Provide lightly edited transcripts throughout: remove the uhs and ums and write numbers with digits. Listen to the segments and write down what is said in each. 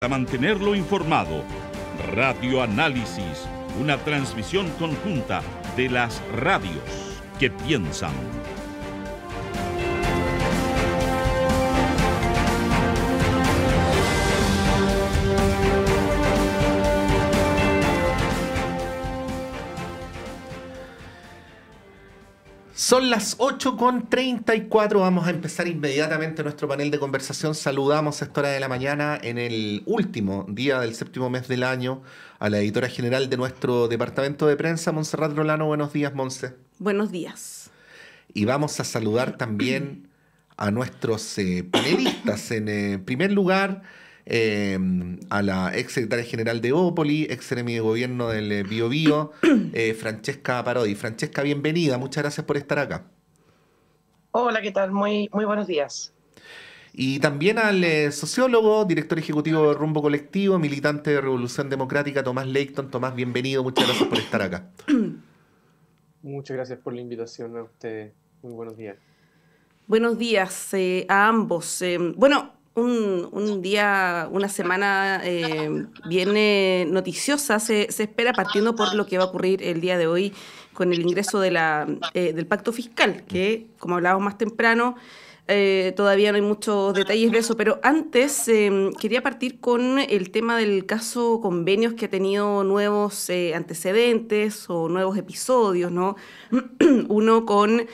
Para mantenerlo informado, Radio Análisis, una transmisión conjunta de las radios que piensan. Son las 8:34, vamos a empezar inmediatamente nuestro panel de conversación. Saludamos a esta hora de la mañana, en el último día del séptimo mes del año, a la editora general de nuestro departamento de prensa, Montserrat Rolano. Buenos días, Monse. Buenos días. Y vamos a saludar también a nuestros panelistas. En primer lugar, a la ex secretaria general de Opoli, ex seremi de gobierno del Biobío, Francesca Parodi. Francesca, bienvenida, muchas gracias por estar acá. Hola, ¿qué tal? Muy buenos días. Y también al sociólogo, director ejecutivo de Rumbo Colectivo, militante de Revolución Democrática, Tomás Leighton. Tomás, bienvenido, muchas gracias por estar acá. Muchas gracias por la invitación a ustedes. Muy buenos días. Buenos días a ambos. Un día, una semana bien noticiosa se espera, partiendo por lo que va a ocurrir el día de hoy con el ingreso de del pacto fiscal, que, como hablábamos más temprano, todavía no hay muchos detalles de eso, pero antes quería partir con el tema del caso Convenios, que ha tenido nuevos antecedentes o nuevos episodios, ¿no? Uno con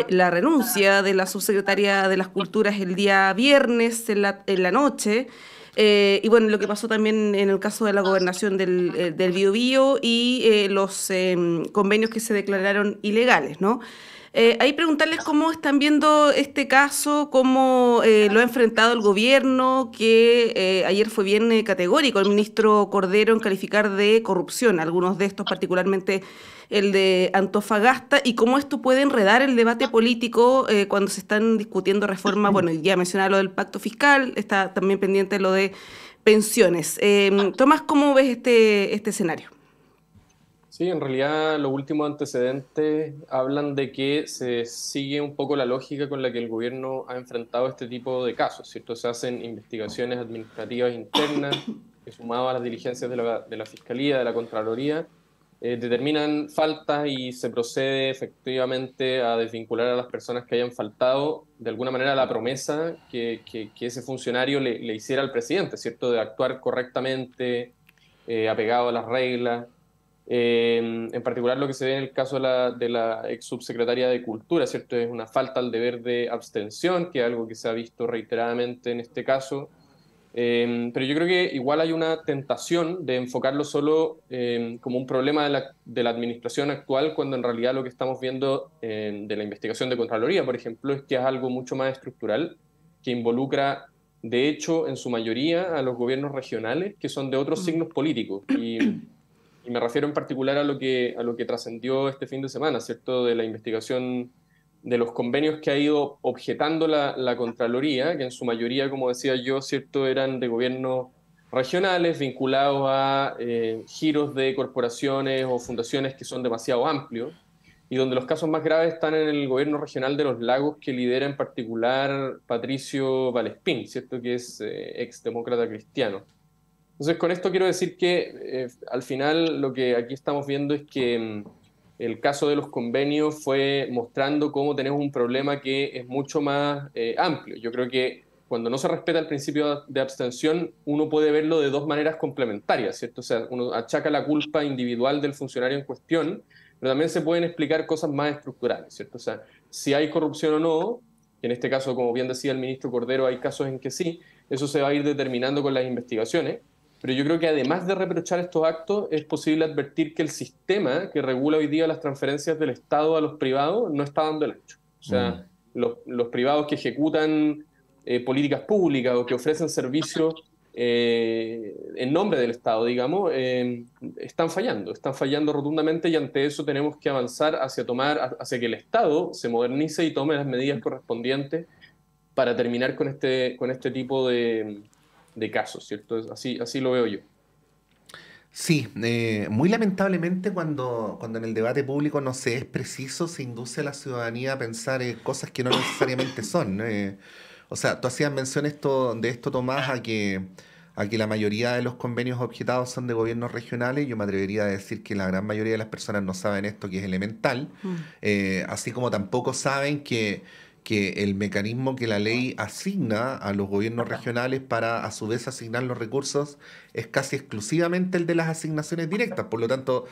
la renuncia de la subsecretaria de las Culturas el día viernes en la noche, y bueno, lo que pasó también en el caso de la gobernación del Biobío y los convenios que se declararon ilegales, ¿no? Ahí preguntarles cómo están viendo este caso, cómo lo ha enfrentado el gobierno, que ayer fue bien categórico el ministro Cordero en calificar de corrupción algunos de estos, particularmente el de Antofagasta, y cómo esto puede enredar el debate político cuando se están discutiendo reformas. Bueno, ya mencionaba lo del pacto fiscal, está también pendiente lo de pensiones. Tomás, ¿cómo ves este escenario? Sí, en realidad los últimos antecedentes hablan de que se sigue un poco la lógica con la que el gobierno ha enfrentado este tipo de casos, ¿cierto? Se hacen investigaciones administrativas internas que, sumado a las diligencias de la Fiscalía, de la Contraloría, determinan faltas y se procede efectivamente a desvincular a las personas que hayan faltado de alguna manera a la promesa que ese funcionario le hiciera al presidente, ¿cierto? De actuar correctamente, apegado a las reglas. En particular lo que se ve en el caso de la ex subsecretaria de Cultura, ¿cierto? Es una falta al deber de abstención, que es algo que se ha visto reiteradamente en este caso. Pero yo creo que igual hay una tentación de enfocarlo solo como un problema de la administración actual, cuando en realidad lo que estamos viendo de la investigación de Contraloría, por ejemplo, es que es algo mucho más estructural, que involucra, de hecho, en su mayoría a los gobiernos regionales, que son de otros signos políticos. Y me refiero en particular a lo que trascendió este fin de semana, ¿cierto? De la investigación de los convenios que ha ido objetando la Contraloría, que en su mayoría, como decía yo, ¿cierto? Eran de gobiernos regionales vinculados a giros de corporaciones o fundaciones que son demasiado amplios, y donde los casos más graves están en el gobierno regional de Los Lagos, que lidera en particular Patricio Valespín, ¿cierto? Que es exdemócrata cristiano. Entonces, con esto quiero decir que al final lo que aquí estamos viendo es que el caso de los convenios fue mostrando cómo tenemos un problema que es mucho más amplio. Yo creo que cuando no se respeta el principio de abstención, uno puede verlo de dos maneras complementarias, ¿cierto? O sea, uno achaca la culpa individual del funcionario en cuestión, pero también se pueden explicar cosas más estructurales, ¿cierto? O sea, si hay corrupción o no, que en este caso, como bien decía el ministro Cordero, hay casos en que sí, eso se va a ir determinando con las investigaciones. Pero yo creo que además de reprochar estos actos, es posible advertir que el sistema que regula hoy día las transferencias del Estado a los privados no está dando el ancho. O sea, los privados que ejecutan políticas públicas o que ofrecen servicios en nombre del Estado, digamos, están fallando rotundamente, y ante eso tenemos que avanzar hacia que el Estado se modernice y tome las medidas correspondientes para terminar con este tipo de casos, ¿cierto? Así lo veo yo. Sí, muy lamentablemente cuando en el debate público no se es preciso, se induce a la ciudadanía a pensar cosas que no necesariamente son. O sea, tú hacías mención de esto, Tomás, a que la mayoría de los convenios objetados son de gobiernos regionales. Yo me atrevería a decir que la gran mayoría de las personas no saben esto, que es elemental, así como tampoco saben que el mecanismo que la ley asigna a los gobiernos regionales para a su vez asignar los recursos es casi exclusivamente el de las asignaciones directas. Por lo tanto,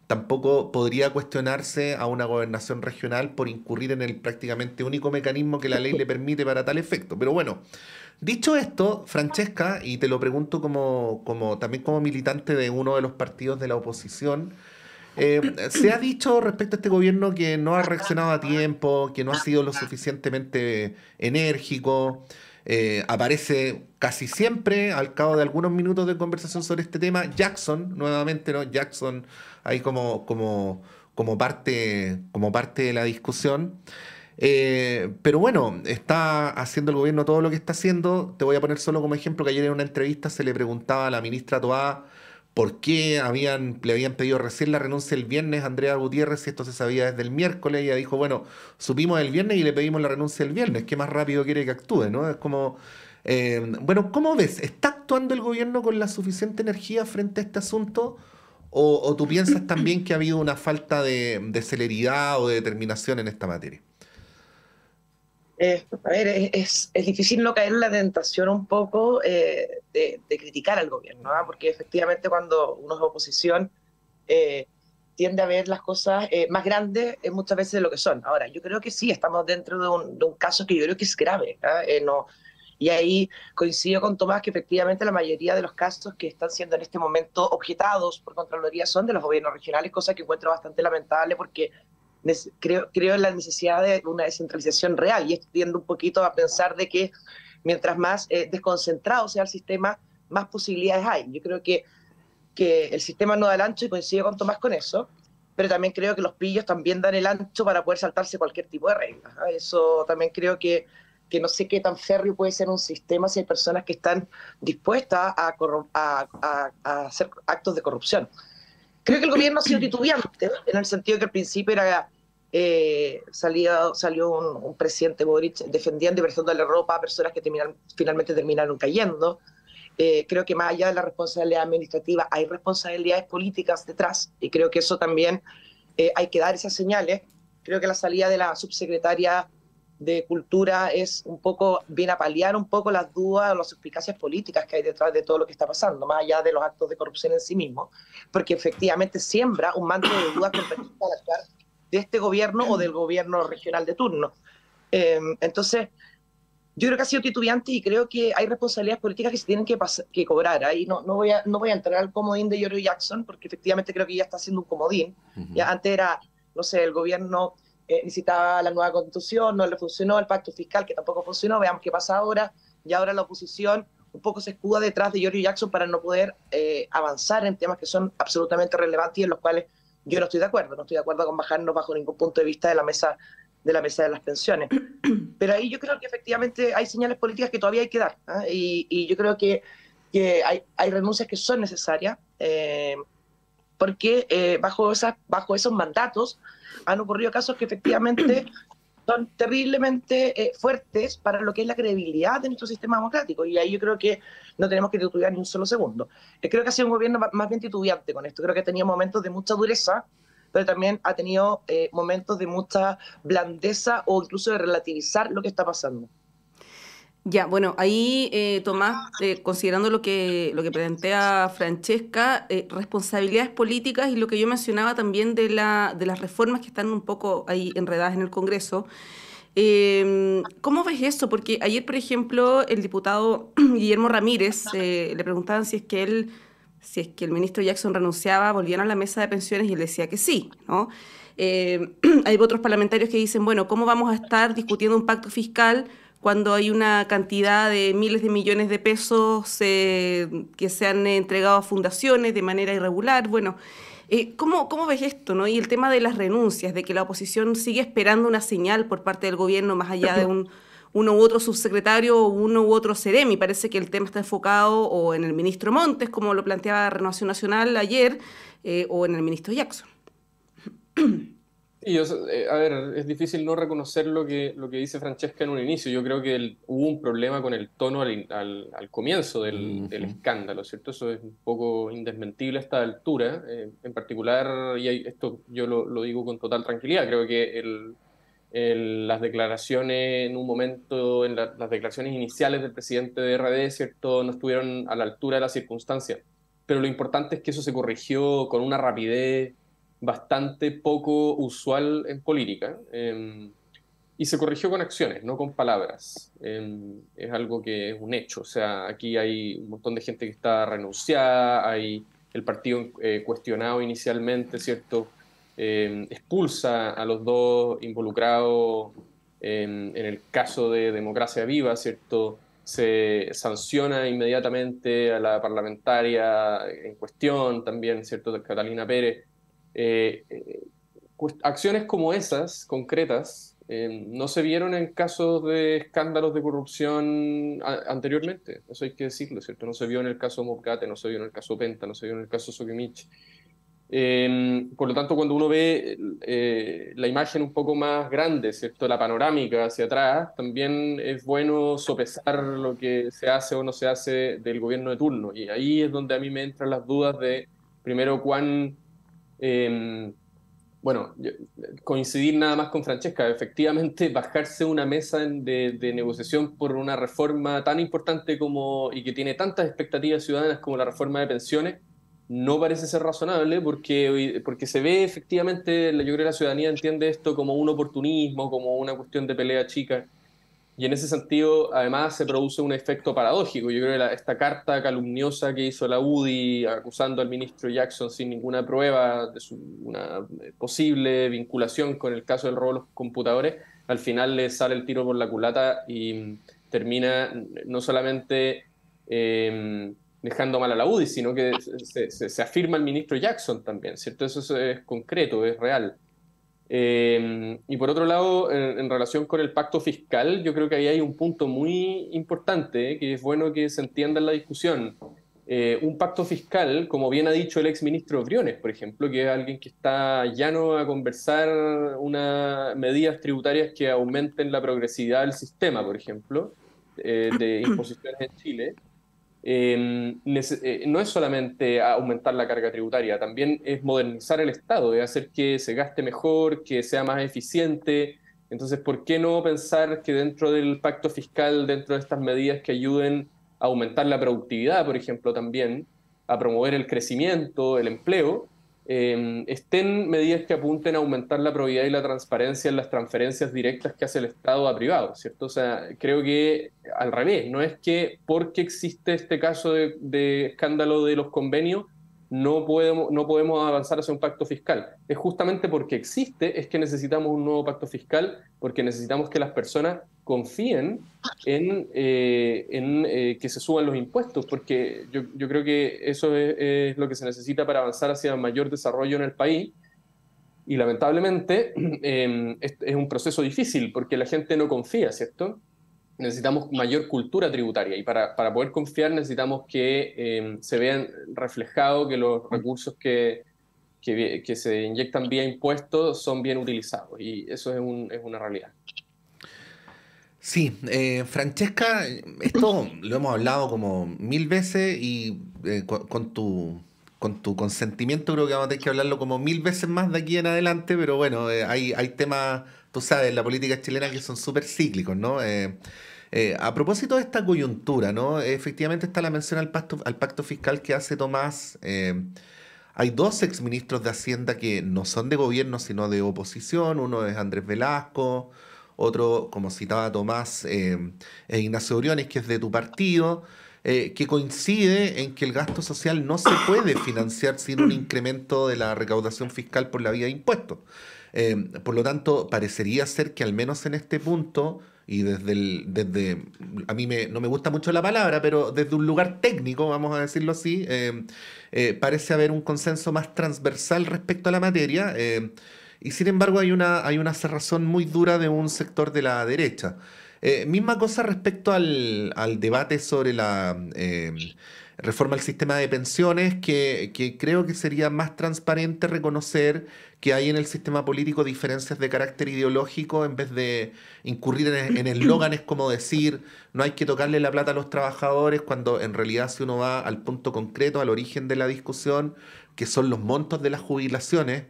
tampoco podría cuestionarse a una gobernación regional por incurrir en el prácticamente único mecanismo que la ley le permite para tal efecto. Pero bueno, dicho esto, Francesca, y te lo pregunto también como militante de uno de los partidos de la oposición, se ha dicho respecto a este gobierno que no ha reaccionado a tiempo, que no ha sido lo suficientemente enérgico. Aparece casi siempre, al cabo de algunos minutos de conversación sobre este tema, Jackson, nuevamente, ¿no? Jackson ahí como parte de la discusión. Pero bueno, está haciendo el gobierno todo lo que está haciendo. Te voy a poner solo como ejemplo que ayer en una entrevista se le preguntaba a la ministra Toá por qué le habían pedido recién la renuncia el viernes a Andrea Gutiérrez, si esto se sabía desde el miércoles. Ella dijo, bueno, supimos el viernes y le pedimos la renuncia el viernes. ¿Qué más rápido quiere que actúe, no? Es como... bueno, ¿cómo ves? ¿Está actuando el gobierno con la suficiente energía frente a este asunto? ¿O tú piensas también que ha habido una falta de celeridad o de determinación en esta materia? A ver, es difícil no caer en la tentación un poco de criticar al gobierno, ¿no? Porque efectivamente cuando uno es oposición tiende a ver las cosas más grandes muchas veces de lo que son. Ahora, yo creo que sí, estamos dentro de un caso que yo creo que es grave, ¿no? Y ahí coincido con Tomás que efectivamente la mayoría de los casos que están siendo en este momento objetados por Contraloría son de los gobiernos regionales, cosa que encuentro bastante lamentable porque creo en la necesidad de una descentralización real y esto tiende un poquito a pensar de que mientras más desconcentrado sea el sistema, más posibilidades hay. Yo creo que el sistema no da el ancho y coincido con Tomás con eso, pero también creo que los pillos también dan el ancho para poder saltarse cualquier tipo de reglas. Eso también creo que no sé qué tan férreo puede ser un sistema si hay personas que están dispuestas a hacer actos de corrupción. Creo que el gobierno ha sido titubeante, en el sentido que al principio salió un presidente Boric defendiendo y prestándole ropa a personas que finalmente terminaron cayendo. Creo que más allá de la responsabilidad administrativa hay responsabilidades políticas detrás y creo que eso también hay que dar esas señales. Creo que la salida de la subsecretaria de Cultura viene a paliar un poco las dudas o las suspicacias políticas que hay detrás de todo lo que está pasando, más allá de los actos de corrupción en sí mismos, porque efectivamente siembra un manto de dudas con respecto al actuar de este gobierno o del gobierno regional de turno. Entonces, yo creo que ha sido titubeante y creo que hay responsabilidades políticas que se tienen que cobrar. Ahí no voy a entrar al comodín de Giorgio Jackson, porque efectivamente creo que ya está haciendo un comodín. Ya antes era, no sé, el gobierno necesitaba la nueva constitución, no le funcionó, el pacto fiscal que tampoco funcionó, veamos qué pasa ahora, y ahora la oposición un poco se escuda detrás de Giorgio Jackson para no poder avanzar en temas que son absolutamente relevantes y en los cuales yo no estoy de acuerdo con bajarnos bajo ningún punto de vista de la mesa de las pensiones. Pero ahí yo creo que efectivamente hay señales políticas que todavía hay que dar, ¿eh? Y yo creo que hay renuncias que son necesarias, porque bajo esos mandatos han ocurrido casos que efectivamente son terriblemente fuertes para lo que es la credibilidad de nuestro sistema democrático. Y ahí yo creo que no tenemos que titubear ni un solo segundo. Creo que ha sido un gobierno más bien titubeante con esto. Creo que ha tenido momentos de mucha dureza, pero también ha tenido momentos de mucha blandeza o incluso de relativizar lo que está pasando. Ya, bueno, ahí, Tomás, considerando lo que plantea Francesca, responsabilidades políticas y lo que yo mencionaba también de las reformas que están un poco ahí enredadas en el Congreso, ¿cómo ves eso? Porque ayer, por ejemplo, el diputado Guillermo Ramírez le preguntaban si es que el ministro Jackson renunciaba, volvían a la mesa de pensiones y él decía que sí, ¿no? Hay otros parlamentarios que dicen, bueno, ¿cómo vamos a estar discutiendo un pacto fiscal cuando hay una cantidad de miles de millones de pesos que se han entregado a fundaciones de manera irregular? Bueno, ¿cómo ves esto, no? Y el tema de las renuncias, de que la oposición sigue esperando una señal por parte del gobierno más allá de uno u otro subsecretario o uno u otro seremi. Parece que el tema está enfocado o en el ministro Montes, como lo planteaba Renovación Nacional ayer, o en el ministro Jackson. Y a ver, es difícil no reconocer lo que dice Francesca en un inicio. Yo creo que hubo un problema con el tono al comienzo del escándalo, ¿cierto? Eso es un poco indesmentible a esta altura. En particular, esto yo lo digo con total tranquilidad, creo que las declaraciones en un momento, las declaraciones iniciales del presidente de RD, ¿cierto?, no estuvieron a la altura de las circunstancias. Pero lo importante es que eso se corrigió con una rapidez bastante poco usual en política, y se corrigió con acciones, no con palabras. Es algo que es un hecho. O sea, aquí hay un montón de gente que está renunciada, hay el partido cuestionado inicialmente, ¿cierto? Expulsa a los dos involucrados en el caso de Democracia Viva, ¿cierto? Se sanciona inmediatamente a la parlamentaria en cuestión también, ¿cierto?, de Catalina Pérez. Acciones como esas, concretas, no se vieron en casos de escándalos de corrupción anteriormente, eso hay que decirlo, ¿cierto? No se vio en el caso Moscate, no se vio en el caso Penta, no se vio en el caso Sokimich. Por lo tanto, cuando uno ve la imagen un poco más grande, ¿cierto?, la panorámica hacia atrás, también es bueno sopesar lo que se hace o no se hace del gobierno de turno. Y ahí es donde a mí me entran las dudas de, primero, bueno, coincidir nada más con Francesca, efectivamente bajarse una mesa de negociación por una reforma tan importante y que tiene tantas expectativas ciudadanas como la reforma de pensiones, no parece ser razonable porque se ve efectivamente, yo creo que la ciudadanía entiende esto como un oportunismo, como una cuestión de pelea chica. Y en ese sentido, además, se produce un efecto paradójico. Yo creo que esta carta calumniosa que hizo la UDI acusando al ministro Jackson sin ninguna prueba de una posible vinculación con el caso del robo de los computadores, al final le sale el tiro por la culata y termina no solamente dejando mal a la UDI, sino que se afirma el ministro Jackson también, ¿cierto? Eso es concreto, es real. Y por otro lado, en relación con el pacto fiscal, yo creo que ahí hay un punto muy importante, que es bueno que se entienda en la discusión. Un pacto fiscal, como bien ha dicho el exministro Briones, por ejemplo, que es alguien que está llano a conversar medidas tributarias que aumenten la progresividad del sistema, por ejemplo, de imposiciones en Chile. No es solamente aumentar la carga tributaria, también es modernizar el Estado, es hacer que se gaste mejor, que sea más eficiente. Entonces, ¿por qué no pensar que dentro del pacto fiscal, dentro de estas medidas que ayuden a aumentar la productividad, por ejemplo, también, a promover el crecimiento, el empleo, estén medidas que apunten a aumentar la probidad y la transparencia en las transferencias directas que hace el Estado a privados, ¿cierto? O sea, creo que al revés, no es que porque existe este caso de escándalo de los convenios no podemos avanzar hacia un pacto fiscal. Es justamente porque existe, es que necesitamos un nuevo pacto fiscal, porque necesitamos que las personas confíen en que se suban los impuestos, porque yo creo que eso es lo que se necesita para avanzar hacia mayor desarrollo en el país. Y lamentablemente es un proceso difícil porque la gente no confía, ¿cierto? Necesitamos mayor cultura tributaria y para poder confiar necesitamos que se vean reflejados que los recursos que se inyectan vía impuestos son bien utilizados y eso es una realidad. Sí, Francesca, esto lo hemos hablado como 1000 veces y con tu consentimiento creo que vamos a tener que hablarlo como 1000 veces más de aquí en adelante, pero bueno, hay temas, tú sabes, en la política chilena que son súper cíclicos, ¿no? A propósito de esta coyuntura, ¿no? Efectivamente está la mención al pacto fiscal que hace Tomás. Hay dos exministros de Hacienda que no son de gobierno, sino de oposición. Uno es Andrés Velasco, otro, como citaba Tomás, es Ignacio Briones, que es de tu partido, que coincide en que el gasto social no se puede financiar sin un incremento de la recaudación fiscal por la vía de impuestos. Por lo tanto, parecería ser que al menos en este punto, y a mí no me gusta mucho la palabra, pero desde un lugar técnico, vamos a decirlo así, parece haber un consenso más transversal respecto a la materia, y sin embargo hay una cerrazón muy dura de un sector de la derecha. Misma cosa respecto al debate sobre la reforma al sistema de pensiones, que creo que sería más transparente reconocer que hay en el sistema político diferencias de carácter ideológico en vez de incurrir en eslóganes como decir no hay que tocarle la plata a los trabajadores, cuando en realidad si uno va al punto concreto, al origen de la discusión, que son los montos de las jubilaciones,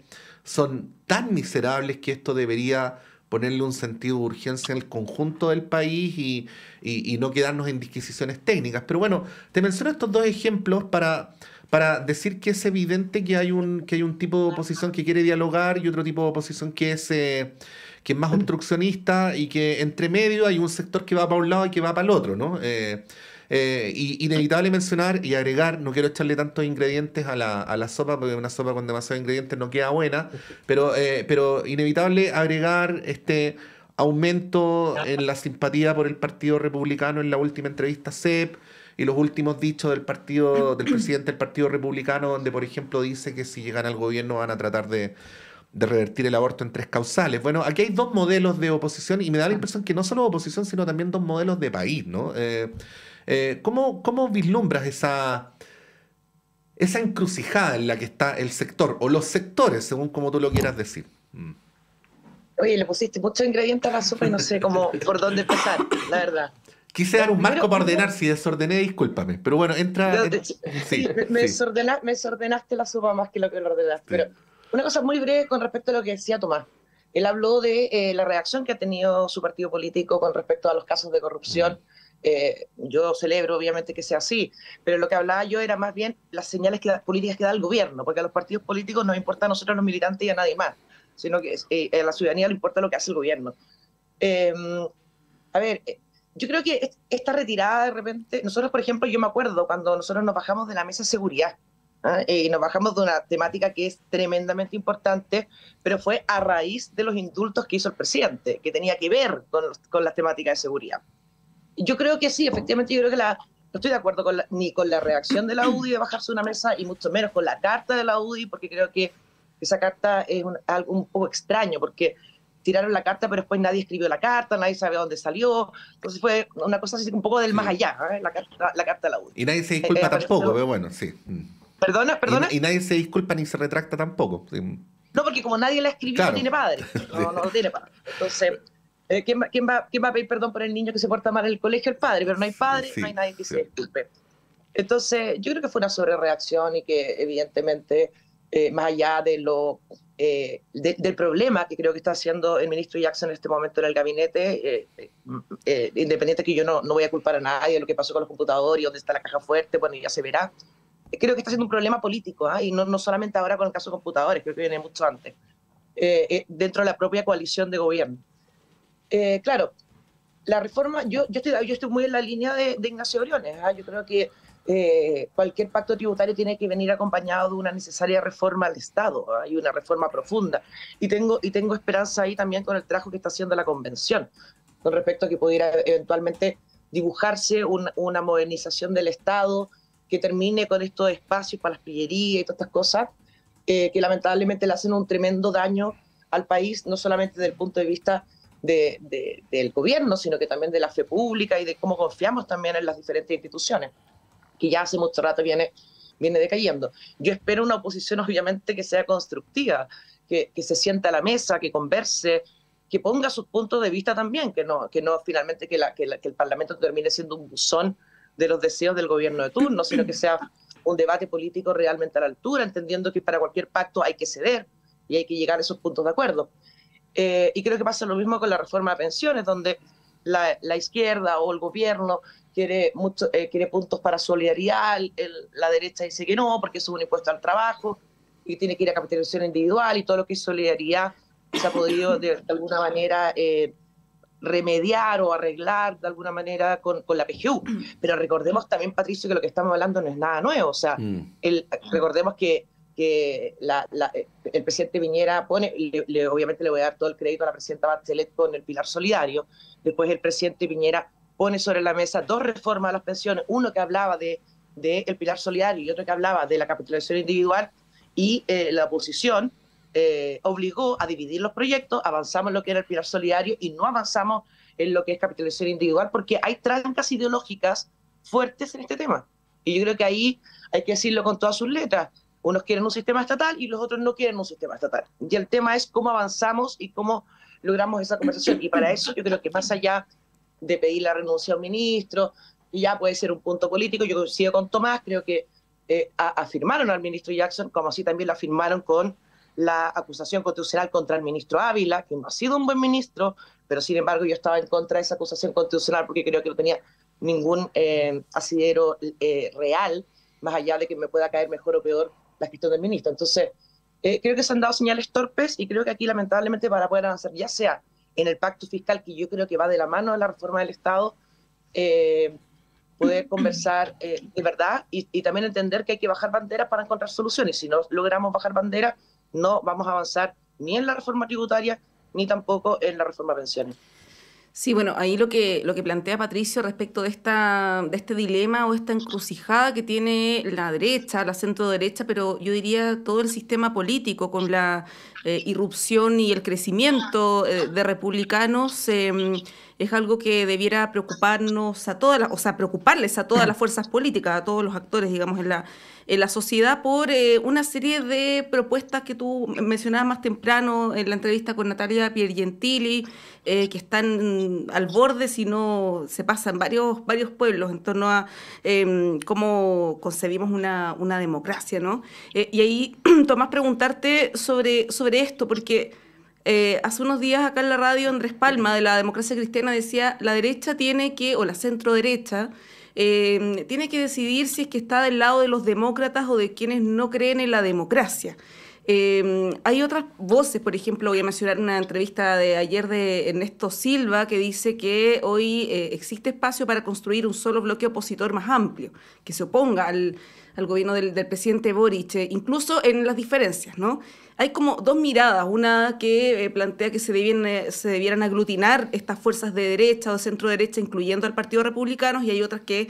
son tan miserables que esto debería ponerle un sentido de urgencia al conjunto del país y no quedarnos en disquisiciones técnicas. Pero bueno, te menciono estos dos ejemplos para decir que es evidente que hay un tipo de oposición que quiere dialogar y otro tipo de oposición que es más obstruccionista, y que entre medio hay un sector que va para un lado y que va para el otro, ¿no? Y inevitable mencionar y agregar, no quiero echarle tantos ingredientes a la sopa, porque una sopa con demasiados ingredientes no queda buena, pero inevitable agregar este aumento en la simpatía por el Partido Republicano en la última entrevista a CEP, y los últimos dichos del presidente del Partido Republicano, donde por ejemplo dice que si llegan al gobierno van a tratar de revertir el aborto en 3 causales. Bueno, aquí hay 2 modelos de oposición, y me da la impresión que no solo oposición, sino también 2 modelos de país, ¿no? ¿Cómo vislumbras esa encrucijada en la que está el sector, o los sectores, según como tú lo quieras decir? Oye, le pusiste muchos ingredientes a la sopa y no sé por dónde empezar, la verdad. Quise dar un marco para ordenar, si desordené, discúlpame. Pero bueno, entra... Sí, me desordenaste la sopa más que lo que lo ordenaste. Sí. Pero una cosa muy breve con respecto a lo que decía Tomás. Él habló de la reacción que ha tenido su partido político con respecto a los casos de corrupción. Yo celebro, obviamente, que sea así, pero lo que hablaba yo era más bien las señales políticas que da el gobierno, porque a los partidos políticos nos importa a nosotros los militantes y a nadie más, sino que a la ciudadanía le importa lo que hace el gobierno. A ver, yo creo que esta retirada de repente, nosotros, por ejemplo, yo me acuerdo cuando nosotros nos bajamos de la mesa de seguridad, y nos bajamos de una temática que es tremendamente importante, pero fue a raíz de los indultos que hizo el presidente, que tenía que ver con las temáticas de seguridad. Yo creo que sí, efectivamente, yo creo que no estoy de acuerdo ni con la reacción de la UDI de bajarse de una mesa, y mucho menos con la carta de la UDI, porque creo que esa carta es algo un poco extraño, porque tiraron la carta, pero después nadie escribió la carta, nadie sabe dónde salió, entonces fue una cosa así un poco del más allá, la carta de la UDI. Y nadie se disculpa tampoco, pero bueno, sí. ¿Perdona? Y nadie se disculpa ni se retracta tampoco. Sí. No, porque como nadie la escribió, claro, no tiene padre, no tiene padre. Entonces... ¿quién va a pedir perdón por el niño que se porta mal en el colegio? El padre, pero no hay padre, sí, no hay nadie que se disculpe. Entonces, yo creo que fue una sobrereacción, y que evidentemente, más allá de del problema que creo que está haciendo el ministro Jackson en este momento en el gabinete, independiente que yo no voy a culpar a nadie de lo que pasó con los computadores y dónde está la caja fuerte, bueno, ya se verá. Creo que está siendo un problema político, y no solamente ahora con el caso de computadores, creo que viene mucho antes, dentro de la propia coalición de gobierno. Claro, la reforma, yo estoy muy en la línea de Ignacio Briones. Yo creo que cualquier pacto tributario tiene que venir acompañado de una necesaria reforma al Estado, y una reforma profunda. Y tengo esperanza ahí también con el trabajo que está haciendo la Convención, con respecto a que pudiera eventualmente dibujarse una modernización del Estado que termine con estos espacios para las pillerías y todas estas cosas, que lamentablemente le hacen un tremendo daño al país, no solamente desde el punto de vista del gobierno, sino que también de la fe pública y de cómo confiamos también en las diferentes instituciones, que ya hace mucho rato viene decayendo. Yo espero una oposición, obviamente, que sea constructiva, que se sienta a la mesa, que converse, que ponga sus puntos de vista también, que no finalmente que el Parlamento termine siendo un buzón de los deseos del gobierno de turno, sino que sea un debate político realmente a la altura, entendiendo que para cualquier pacto hay que ceder y hay que llegar a esos puntos de acuerdo. Y creo que pasa lo mismo con la reforma de pensiones, donde la izquierda o el gobierno quiere puntos para solidaridad, la derecha dice que no, porque eso es un impuesto al trabajo, y tiene que ir a capitalización individual, y todo lo que es solidaridad se ha podido de alguna manera remediar o arreglar de alguna manera con la PGU. Pero recordemos también, Patricio, que lo que estamos hablando no es nada nuevo. O sea, recordemos que el presidente Piñera pone, obviamente le voy a dar todo el crédito a la presidenta Bachelet con el Pilar Solidario. Después el presidente Piñera pone sobre la mesa 2 reformas a las pensiones, uno que hablaba de el Pilar Solidario y otro que hablaba de la capitalización individual, y la oposición obligó a dividir los proyectos, avanzamos en lo que era el Pilar Solidario y no avanzamos en lo que es capitalización individual, porque hay trancas ideológicas fuertes en este tema. Y yo creo que ahí hay que decirlo con todas sus letras. Unos quieren un sistema estatal y los otros no quieren un sistema estatal. Y el tema es cómo avanzamos y cómo logramos esa conversación. Y para eso yo creo que más allá de pedir la renuncia a un ministro, y ya puede ser un punto político, yo coincido con Tomás, creo que afirmaron al ministro Jackson, como así también la afirmaron con la acusación constitucional contra el ministro Ávila, que no ha sido un buen ministro, pero sin embargo yo estaba en contra de esa acusación constitucional porque creo que no tenía ningún asidero real, más allá de que me pueda caer mejor o peor la gestión del ministro. Entonces, creo que se han dado señales torpes y creo que aquí lamentablemente para poder avanzar, ya sea en el pacto fiscal, que yo creo que va de la mano de la reforma del Estado, poder conversar de verdad y también entender que hay que bajar banderas para encontrar soluciones. Si no logramos bajar banderas, no vamos a avanzar ni en la reforma tributaria ni tampoco en la reforma de pensiones. Sí, bueno, ahí lo que plantea Patricio respecto de este dilema o esta encrucijada que tiene la derecha, la centro derecha, pero yo diría todo el sistema político con la irrupción y el crecimiento de republicanos, es algo que debiera preocuparnos a todas, o sea, preocuparles a todas las fuerzas políticas, a todos los actores, digamos, en la sociedad por una serie de propuestas que tú mencionabas más temprano en la entrevista con Natalia Piergentili, que están al borde, si no se pasan varios pueblos en torno a cómo concebimos una democracia, ¿no? Y ahí, Tomás, preguntarte sobre esto, porque hace unos días acá en la radio Andrés Palma de la Democracia Cristiana decía, la derecha tiene que, o la centro derecha, tiene que decidir si es que está del lado de los demócratas o de quienes no creen en la democracia. Hay otras voces, por ejemplo, voy a mencionar una entrevista de ayer de Ernesto Silva que dice que hoy existe espacio para construir un solo bloque opositor más amplio, que se oponga al gobierno del presidente Boric, incluso en las diferencias, ¿no? Hay como dos miradas, una que plantea que se debieran aglutinar estas fuerzas de derecha o de centro derecha, incluyendo al Partido Republicano, y hay otras que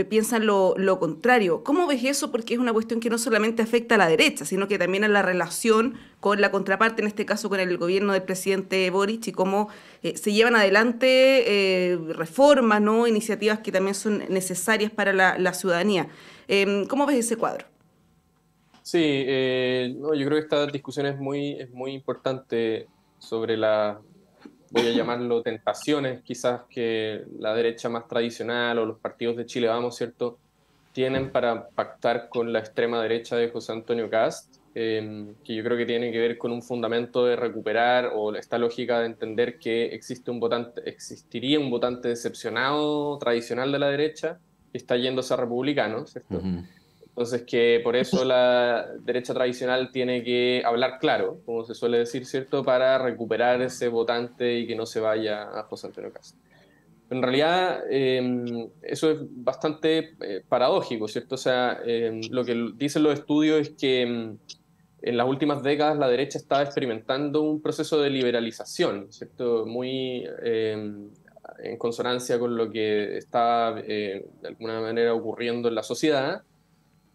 piensan lo contrario. ¿Cómo ves eso? Porque es una cuestión que no solamente afecta a la derecha, sino que también a la relación con la contraparte, en este caso con el gobierno del presidente Boric, y cómo se llevan adelante reformas, ¿no? Iniciativas que también son necesarias para la ciudadanía. ¿Cómo ves ese cuadro? Sí, no, yo creo que esta discusión es muy importante sobre voy a llamarlo tentaciones, quizás que la derecha más tradicional o los partidos de Chile Vamos, ¿cierto?, tienen para pactar con la extrema derecha de José Antonio Kast, que yo creo que tiene que ver con un fundamento de recuperar o esta lógica de entender que existiría un votante decepcionado tradicional de la derecha que está yéndose a republicano, ¿cierto? Uh-huh. Entonces que por eso la derecha tradicional tiene que hablar claro, como se suele decir, ¿cierto?, para recuperar ese votante y que no se vaya a José Antonio Kast. En realidad eso es bastante paradójico, ¿cierto? O sea, lo que dicen los estudios es que en las últimas décadas la derecha estaba experimentando un proceso de liberalización, ¿cierto?, muy en consonancia con lo que está de alguna manera ocurriendo en la sociedad.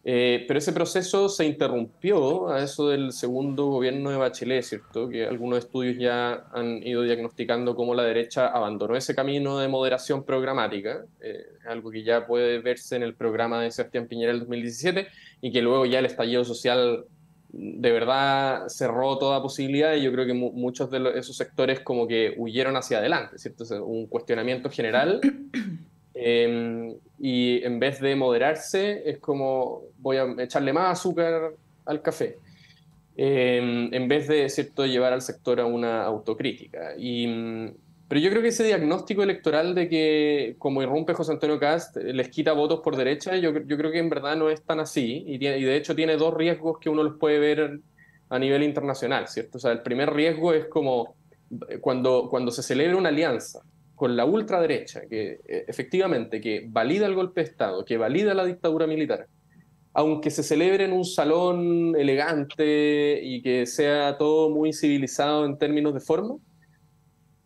Pero ese proceso se interrumpió a eso del segundo gobierno de Bachelet, ¿cierto? Que algunos estudios ya han ido diagnosticando cómo la derecha abandonó ese camino de moderación programática, algo que ya puede verse en el programa de Sebastián Piñera del 2017, y que luego ya el estallido social de verdad cerró toda posibilidad, y yo creo que muchos de esos sectores como que huyeron hacia adelante, ¿cierto? O sea, un cuestionamiento general. Y en vez de moderarse es como voy a echarle más azúcar al café, en vez de, ¿cierto?, llevar al sector a una autocrítica. Pero yo creo que ese diagnóstico electoral de que como irrumpe José Antonio Kast les quita votos por derecha, yo creo que en verdad no es tan así, y de hecho tiene dos riesgos que uno los puede ver a nivel internacional, ¿cierto? O sea, el primer riesgo es como cuando se celebra una alianza con la ultraderecha, que efectivamente que valida el golpe de Estado, que valida la dictadura militar, aunque se celebre en un salón elegante y que sea todo muy civilizado en términos de forma,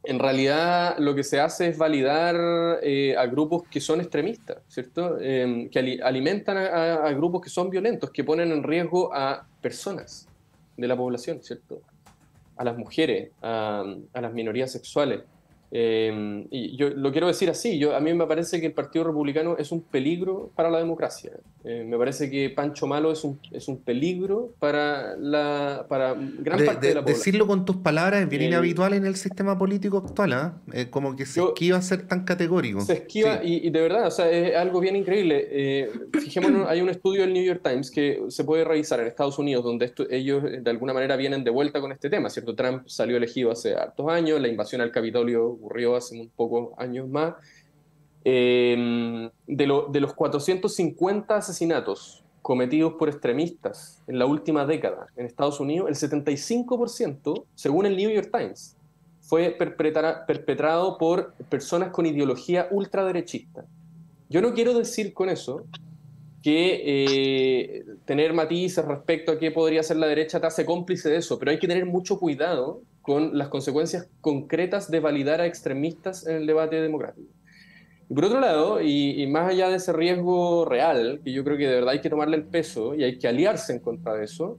en realidad lo que se hace es validar a grupos que son extremistas, ¿cierto? Que alimentan a grupos que son violentos, que ponen en riesgo a personas de la población, ¿cierto? A las mujeres, a las minorías sexuales. Y yo lo quiero decir así, a mí me parece que el Partido Republicano es un peligro para la democracia. Me parece que Pancho Malo es un peligro para gran parte de la población. Decirlo con tus palabras es bien inhabitual en el sistema político actual, como que se esquiva ser tan categórico. Se esquiva, sí. y de verdad, o sea, es algo bien increíble. Fijémonos, hay un estudio del New York Times que se puede revisar en Estados Unidos, donde ellos de alguna manera vienen de vuelta con este tema, ¿cierto? Trump salió elegido hace hartos años, la invasión al Capitolio ocurrió hace un pocos años más. De los 450 asesinatos cometidos por extremistas en la última década en Estados Unidos, el 75%, según el New York Times, fue perpetrado por personas con ideología ultraderechista. Yo no quiero decir con eso que tener matices respecto a qué podría ser la derecha te hace cómplice de eso, pero hay que tener mucho cuidado con las consecuencias concretas de validar a extremistas en el debate democrático. Y por otro lado, y más allá de ese riesgo real, que yo creo que de verdad hay que tomarle el peso y hay que aliarse en contra de eso,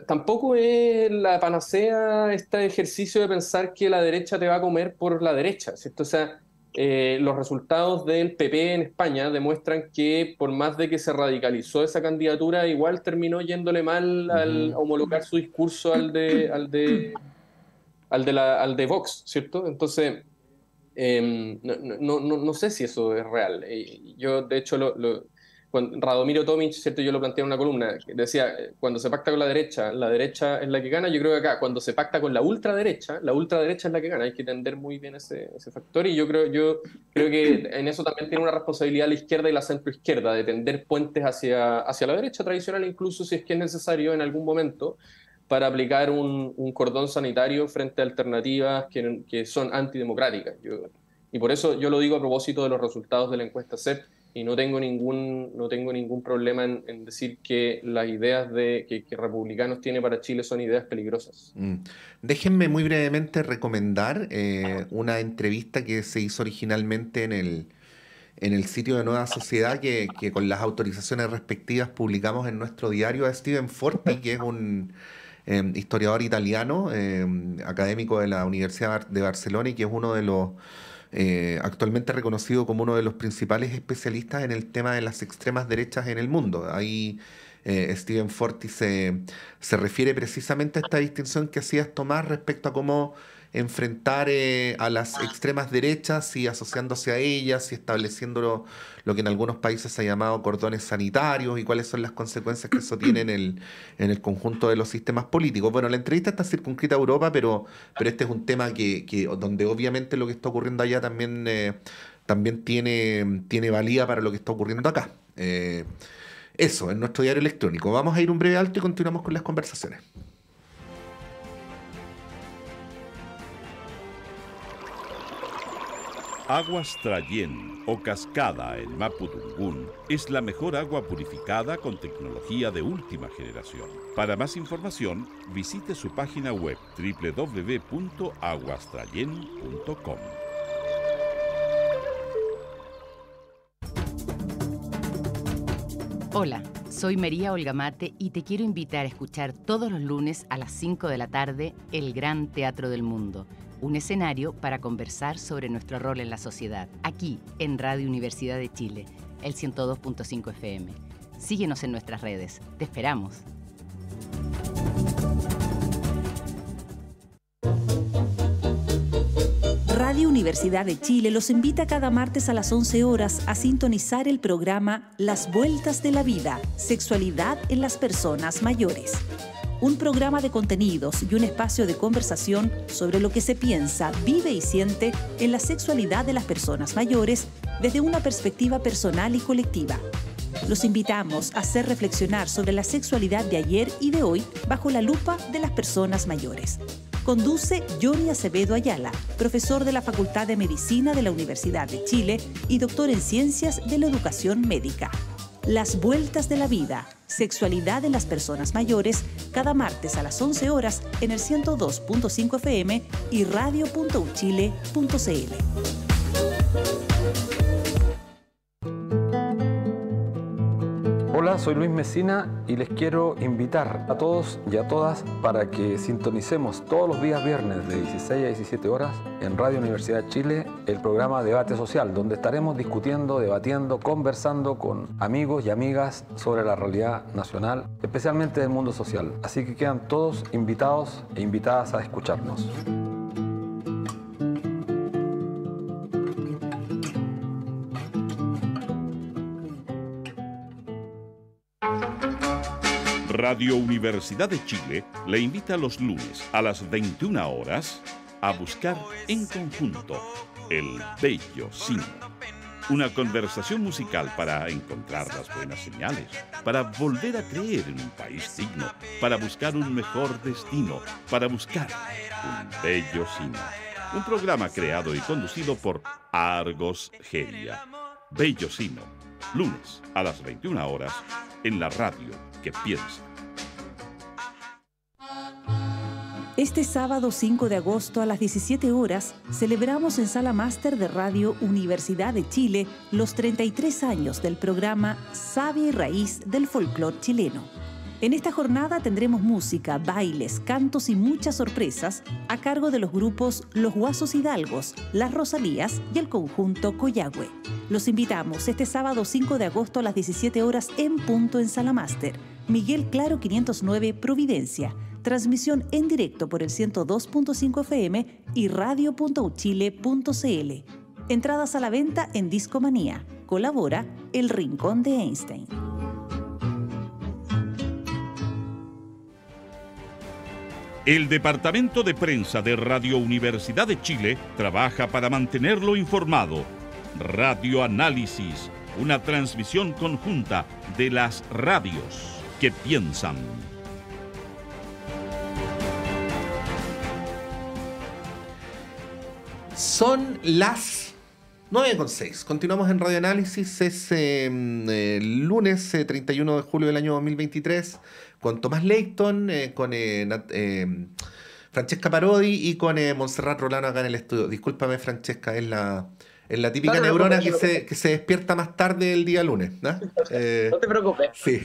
tampoco es la panacea este ejercicio de pensar que la derecha te va a comer por la derecha, ¿cierto? O sea, los resultados del PP en España demuestran que por más de que se radicalizó esa candidatura, igual terminó yéndole mal al homologar su discurso al de Vox, ¿cierto? Entonces, no sé si eso es real. Yo, de hecho, cuando Radomiro Tomic, ¿cierto? Yo lo planteé en una columna, que decía, cuando se pacta con la derecha es la que gana. Yo creo que acá, cuando se pacta con la ultraderecha es la que gana. Hay que entender muy bien ese factor, y yo creo que en eso también tiene una responsabilidad la izquierda y la centroizquierda, de tender puentes hacia la derecha tradicional, incluso si es que es necesario en algún momento, para aplicar un cordón sanitario frente a alternativas que son antidemocráticas. Y por eso yo lo digo a propósito de los resultados de la encuesta CEP, y no tengo ningún problema en decir que las ideas que Republicanos tiene para Chile son ideas peligrosas. Déjenme muy brevemente recomendar una entrevista que se hizo originalmente en el sitio de Nueva Sociedad, que con las autorizaciones respectivas publicamos en nuestro diario, a Steven Forti, que es un historiador italiano, académico de la Universidad de Barcelona, y que es uno de los actualmente reconocido como uno de los principales especialistas en el tema de las extremas derechas en el mundo. Ahí Steven Forti se refiere precisamente a esta distinción que hacías, Tomás, respecto a cómo enfrentar a las extremas derechas y asociándose a ellas y estableciendo lo que en algunos países se ha llamado cordones sanitarios, y cuáles son las consecuencias que eso tiene en el conjunto de los sistemas políticos. Bueno, la entrevista está circunscrita a Europa, pero este es un tema donde obviamente lo que está ocurriendo allá también tiene valía para lo que está ocurriendo acá. Eso, en nuestro diario electrónico. Vamos a ir un breve alto y continuamos con las conversaciones. Aguas Trayén o Cascada en Mapudungún es la mejor agua purificada con tecnología de última generación. Para más información, visite su página web www.aguastrayen.com. Hola, soy María Olga Mate y te quiero invitar a escuchar todos los lunes a las 5 de la tarde El Gran Teatro del Mundo, un escenario para conversar sobre nuestro rol en la sociedad, aquí en Radio Universidad de Chile, el 102.5 FM. Síguenos en nuestras redes. Te esperamos. Radio Universidad de Chile los invita cada martes a las 11 horas a sintonizar el programa Las Vueltas de la Vida, Sexualidad en las Personas Mayores. Un programa de contenidos y un espacio de conversación sobre lo que se piensa, vive y siente en la sexualidad de las personas mayores desde una perspectiva personal y colectiva. Los invitamos a hacer reflexionar sobre la sexualidad de ayer y de hoy bajo la lupa de las personas mayores. Conduce Johnny Acevedo Ayala, profesor de la Facultad de Medicina de la Universidad de Chile y doctor en Ciencias de la Educación Médica. Las Vueltas de la Vida, Sexualidad en las Personas Mayores, cada martes a las 11 horas en el 102.5 FM y radio.uchile.cl. Hola, soy Luis Mesina y les quiero invitar a todos y a todas para que sintonicemos todos los días viernes de 16 a 17 horas en Radio Universidad de Chile el programa Debate Social, donde estaremos discutiendo, debatiendo, conversando con amigos y amigas sobre la realidad nacional, especialmente del mundo social. Así que quedan todos invitados e invitadas a escucharnos. Radio Universidad de Chile le invita los lunes a las 21 horas a buscar en conjunto el Bello Sino. Una conversación musical para encontrar las buenas señales, para volver a creer en un país digno, para buscar un mejor destino, para buscar un Bello Sino. Un programa creado y conducido por Argos Geria. Bello Sino, lunes a las 21 horas en la radio que piensa. Este sábado 5 de agosto a las 17 horas celebramos en Sala Máster de Radio Universidad de Chile los 33 años del programa Savia y Raíz del Folclor Chileno. En esta jornada tendremos música, bailes, cantos y muchas sorpresas a cargo de los grupos Los Guasos Hidalgos, Las Rosalías y el conjunto Coyagüe. Los invitamos este sábado 5 de agosto a las 17 horas en punto en Sala Máster. Miguel Claro 509 Providencia. Transmisión en directo por el 102.5 FM y radio.uchile.cl. Entradas a la venta en Discomanía. Colabora El Rincón de Einstein. El Departamento de Prensa de Radio Universidad de Chile trabaja para mantenerlo informado. Radio Análisis, una transmisión conjunta de las radios que piensan. Son las 9:06. Continuamos en Radio Análisis. Es lunes 31 de julio del año 2023 con Tomás Leighton, con Francesca Parodi y con Montserrat Rolano acá en el estudio. Discúlpame, Francesca, es la típica No, neurona que se despierta más tarde el día lunes, ¿no? No te preocupes. Sí.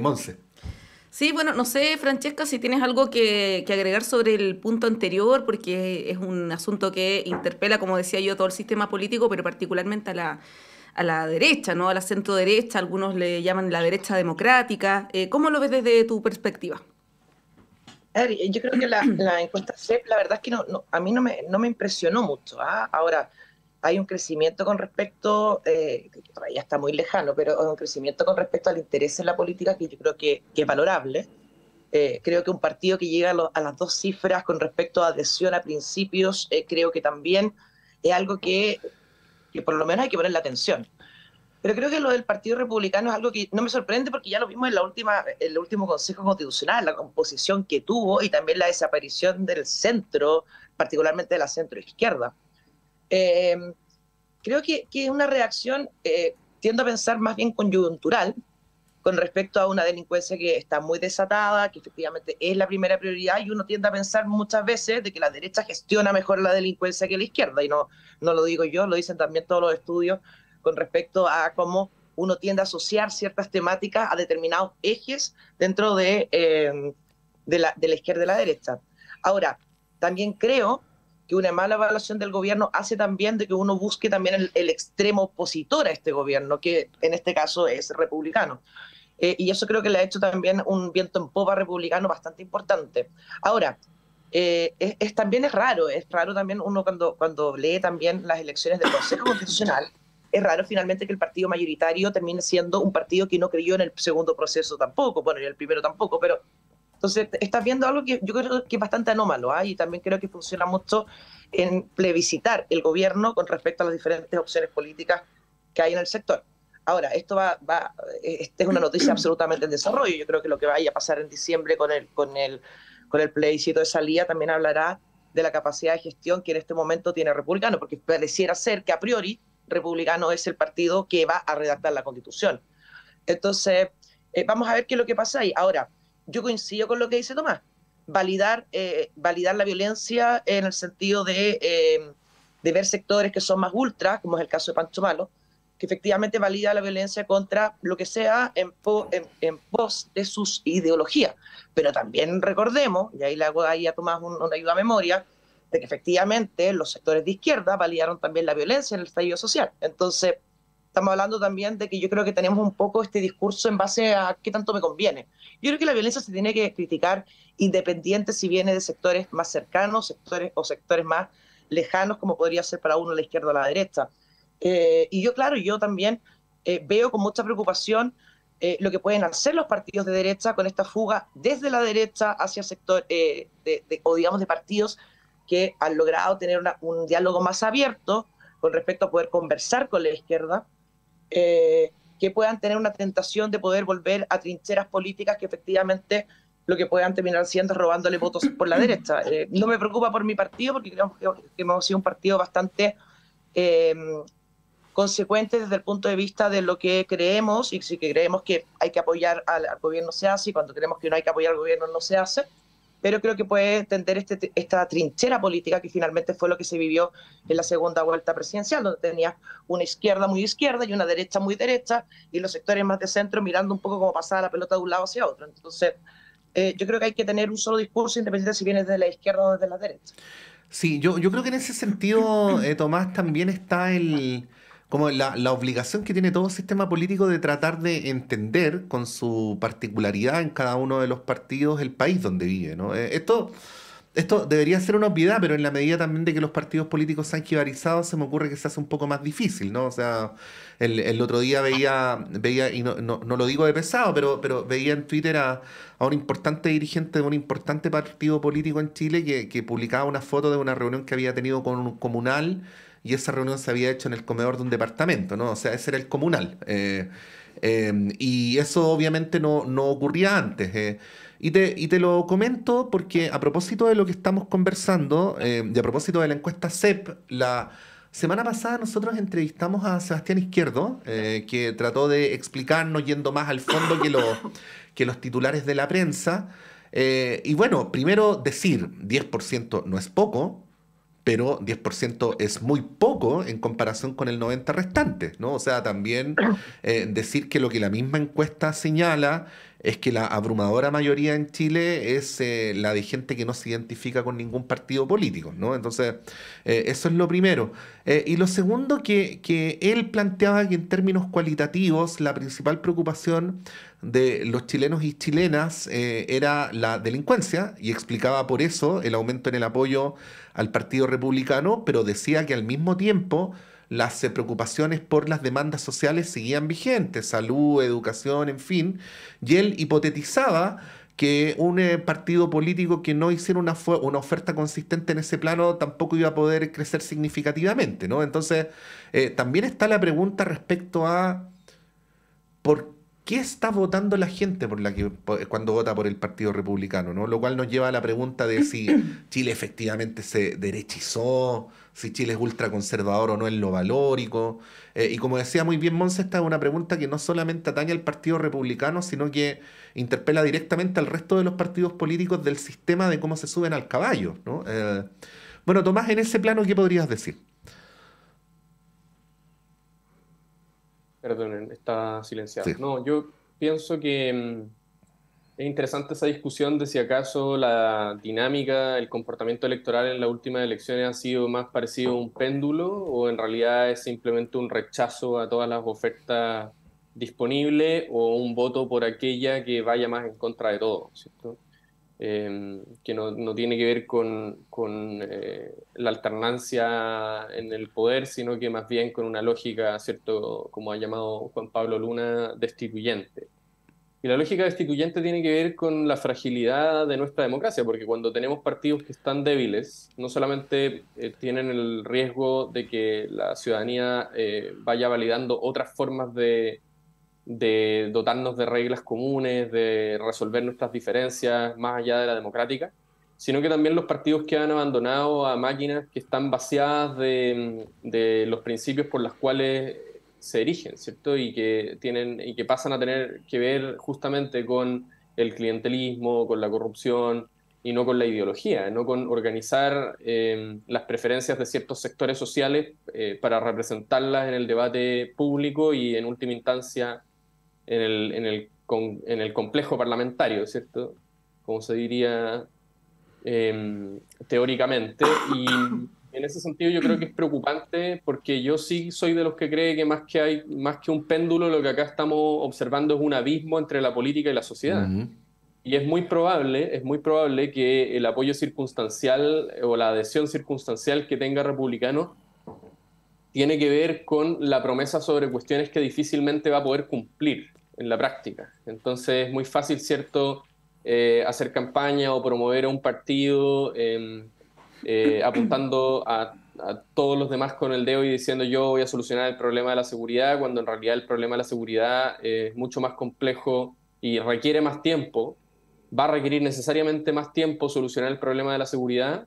Monse. Sí, bueno, no sé, Francesca, si tienes algo que agregar sobre el punto anterior, porque es un asunto que interpela, como decía yo, todo el sistema político, pero particularmente a la derecha, ¿no? A la centro derecha, algunos le llaman la derecha democrática. ¿Cómo lo ves desde tu perspectiva? A ver, yo creo que la encuesta CEP, la verdad es que a mí no me impresionó mucho. Ahora, hay un crecimiento con respecto, que todavía está muy lejano, pero un crecimiento con respecto al interés en la política que yo creo que es valorable. Creo que un partido que llega a las dos cifras con respecto a adhesión a principios, creo que también es algo que por lo menos hay que ponerle atención. Pero creo que lo del Partido Republicano es algo que no me sorprende porque ya lo vimos en el último Consejo Constitucional, la composición que tuvo y también la desaparición del centro, particularmente de la centroizquierda. Creo que es una reacción, tiendo a pensar más bien coyuntural con respecto a una delincuencia que está muy desatada, que efectivamente es la primera prioridad, y uno tiende a pensar muchas veces de que la derecha gestiona mejor la delincuencia que la izquierda, y no lo digo yo, lo dicen también todos los estudios con respecto a cómo uno tiende a asociar ciertas temáticas a determinados ejes dentro de la izquierda y la derecha. Ahora, también creo que una mala evaluación del gobierno hace también de que uno busque también el extremo opositor a este gobierno, que en este caso es republicano. Y eso creo que le ha hecho también un viento en popa republicano bastante importante. Ahora, también es raro también uno cuando lee también las elecciones del Consejo Constitucional, es raro finalmente que el partido mayoritario termine siendo un partido que no creyó en el segundo proceso tampoco, bueno, y el primero tampoco, pero entonces estás viendo algo que yo creo que es bastante anómalo, y también creo que funciona mucho en plebiscitar el gobierno con respecto a las diferentes opciones políticas que hay en el sector. Ahora, esta es una noticia absolutamente en desarrollo. Yo creo que lo que vaya a pasar en diciembre con el plebiscito de salida también hablará de la capacidad de gestión que en este momento tiene Republicano, porque pareciera ser que a priori Republicano es el partido que va a redactar la Constitución. Entonces, vamos a ver qué es lo que pasa ahí. Ahora, yo coincido con lo que dice Tomás, validar la violencia en el sentido de ver sectores que son más ultras, como es el caso de Pancho Malo, que efectivamente valida la violencia contra lo que sea en pos de sus ideologías. Pero también recordemos, y ahí le hago ahí a Tomás una ayuda a memoria, de que efectivamente los sectores de izquierda validaron también la violencia en el estallido social. Entonces, estamos hablando también de que yo creo que tenemos un poco este discurso en base a qué tanto me conviene. Yo creo que la violencia se tiene que criticar independiente si viene de sectores más cercanos, sectores más lejanos, como podría ser para uno la izquierda o la derecha. Y yo, claro, yo también veo con mucha preocupación lo que pueden hacer los partidos de derecha con esta fuga desde la derecha hacia el sector, o digamos de partidos que han logrado tener un diálogo más abierto con respecto a poder conversar con la izquierda, que puedan tener una tentación de poder volver a trincheras políticas que efectivamente lo que puedan terminar haciendo es robándole votos por la derecha. No me preocupa por mi partido, porque creo que hemos sido un partido bastante consecuente desde el punto de vista de lo que creemos, y si que creemos que hay que apoyar al gobierno se hace, y cuando creemos que no hay que apoyar al gobierno no se hace, pero creo que puede entender esta trinchera política que finalmente fue lo que se vivió en la segunda vuelta presidencial, donde tenía una izquierda muy izquierda y una derecha muy derecha, y los sectores más de centro mirando un poco cómo pasaba la pelota de un lado hacia otro. Entonces, yo creo que hay que tener un solo discurso independiente si viene desde la izquierda o desde la derecha. Sí, yo creo que en ese sentido, Tomás, también está como la obligación que tiene todo sistema político de tratar de entender con su particularidad en cada uno de los partidos el país donde vive, ¿no? Esto debería ser una obviedad, pero en la medida también de que los partidos políticos se han jibarizado, se me ocurre que se hace un poco más difícil, ¿no? O sea, el otro día veía y no lo digo de pesado, pero veía en Twitter a un importante dirigente de un importante partido político en Chile que publicaba una foto de una reunión que había tenido con un comunal, y esa reunión se había hecho en el comedor de un departamento, ¿no? O sea, ese era el comunal. Y eso obviamente no ocurría antes. Y te lo comento porque a propósito de lo que estamos conversando, y a propósito de la encuesta CEP, la semana pasada nosotros entrevistamos a Sebastián Izquierdo, que trató de explicarnos yendo más al fondo que los titulares de la prensa. Y bueno, primero decir, 10% no es poco, pero 10% es muy poco en comparación con el 90% restante, ¿no? O sea, también decir que lo que la misma encuesta señala es que la abrumadora mayoría en Chile es la de gente que no se identifica con ningún partido político, ¿no? Entonces, eso es lo primero. Y lo segundo, que él planteaba que en términos cualitativos la principal preocupación de los chilenos y chilenas era la delincuencia, y explicaba por eso el aumento en el apoyo al Partido Republicano, pero decía que al mismo tiempo las preocupaciones por las demandas sociales seguían vigentes, salud, educación, en fin, y él hipotetizaba que un partido político que no hiciera una oferta consistente en ese plano tampoco iba a poder crecer significativamente, ¿no? Entonces, también está la pregunta respecto a ¿por qué está votando la gente cuando vota por el Partido Republicano, ¿no? Lo cual nos lleva a la pregunta de si Chile efectivamente se derechizó, si Chile es ultraconservador o no en lo valórico. Y como decía muy bien Monse, esta es una pregunta que no solamente atañe al Partido Republicano, sino que interpela directamente al resto de los partidos políticos del sistema de cómo se suben al caballo, ¿no? Bueno, Tomás, en ese plano, ¿qué podrías decir? Perdonen, está silenciado. Sí. No, yo pienso que es interesante esa discusión de si acaso la dinámica, el comportamiento electoral en las últimas elecciones ha sido más parecido a un péndulo o en realidad es simplemente un rechazo a todas las ofertas disponibles o un voto por aquella que vaya más en contra de todo, ¿cierto? Que no tiene que ver con la alternancia en el poder, sino que más bien con una lógica, ¿cierto?, como ha llamado Juan Pablo Luna, destituyente. Y la lógica destituyente tiene que ver con la fragilidad de nuestra democracia, porque cuando tenemos partidos que están débiles, no solamente tienen el riesgo de que la ciudadanía vaya validando otras formas de dotarnos de reglas comunes, de resolver nuestras diferencias más allá de la democrática, sino que también los partidos que han abandonado a máquinas que están vaciadas de los principios por los cuales se erigen, ¿cierto? Y que pasan a tener que ver justamente con el clientelismo, con la corrupción, y no con la ideología, no con organizar las preferencias de ciertos sectores sociales para representarlas en el debate público y en última instancia en el complejo parlamentario, ¿cierto? Como se diría teóricamente. Y en ese sentido yo creo que es preocupante, porque yo sí soy de los que cree que más que un péndulo, lo que acá estamos observando es un abismo entre la política y la sociedad. Y es muy probable que el apoyo circunstancial o la adhesión circunstancial que tenga Republicano tiene que ver con la promesa sobre cuestiones que difícilmente va a poder cumplir en la práctica. Entonces es muy fácil, ¿cierto?, hacer campaña o promover a un partido apuntando a todos los demás con el dedo y diciendo yo voy a solucionar el problema de la seguridad, cuando en realidad el problema de la seguridad es mucho más complejo y requiere más tiempo. Va a requerir necesariamente más tiempo solucionar el problema de la seguridad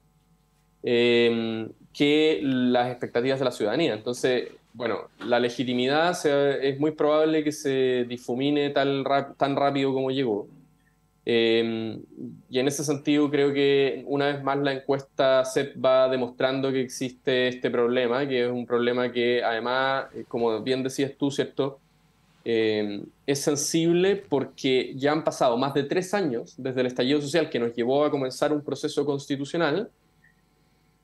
que las expectativas de la ciudadanía. Entonces, bueno, la legitimidad es muy probable que se difumine tan rápido como llegó. Y en ese sentido creo que una vez más la encuesta CEP va demostrando que existe este problema, que es un problema que además, como bien decías tú, ¿cierto?, es sensible porque ya han pasado más de 3 años desde el estallido social que nos llevó a comenzar un proceso constitucional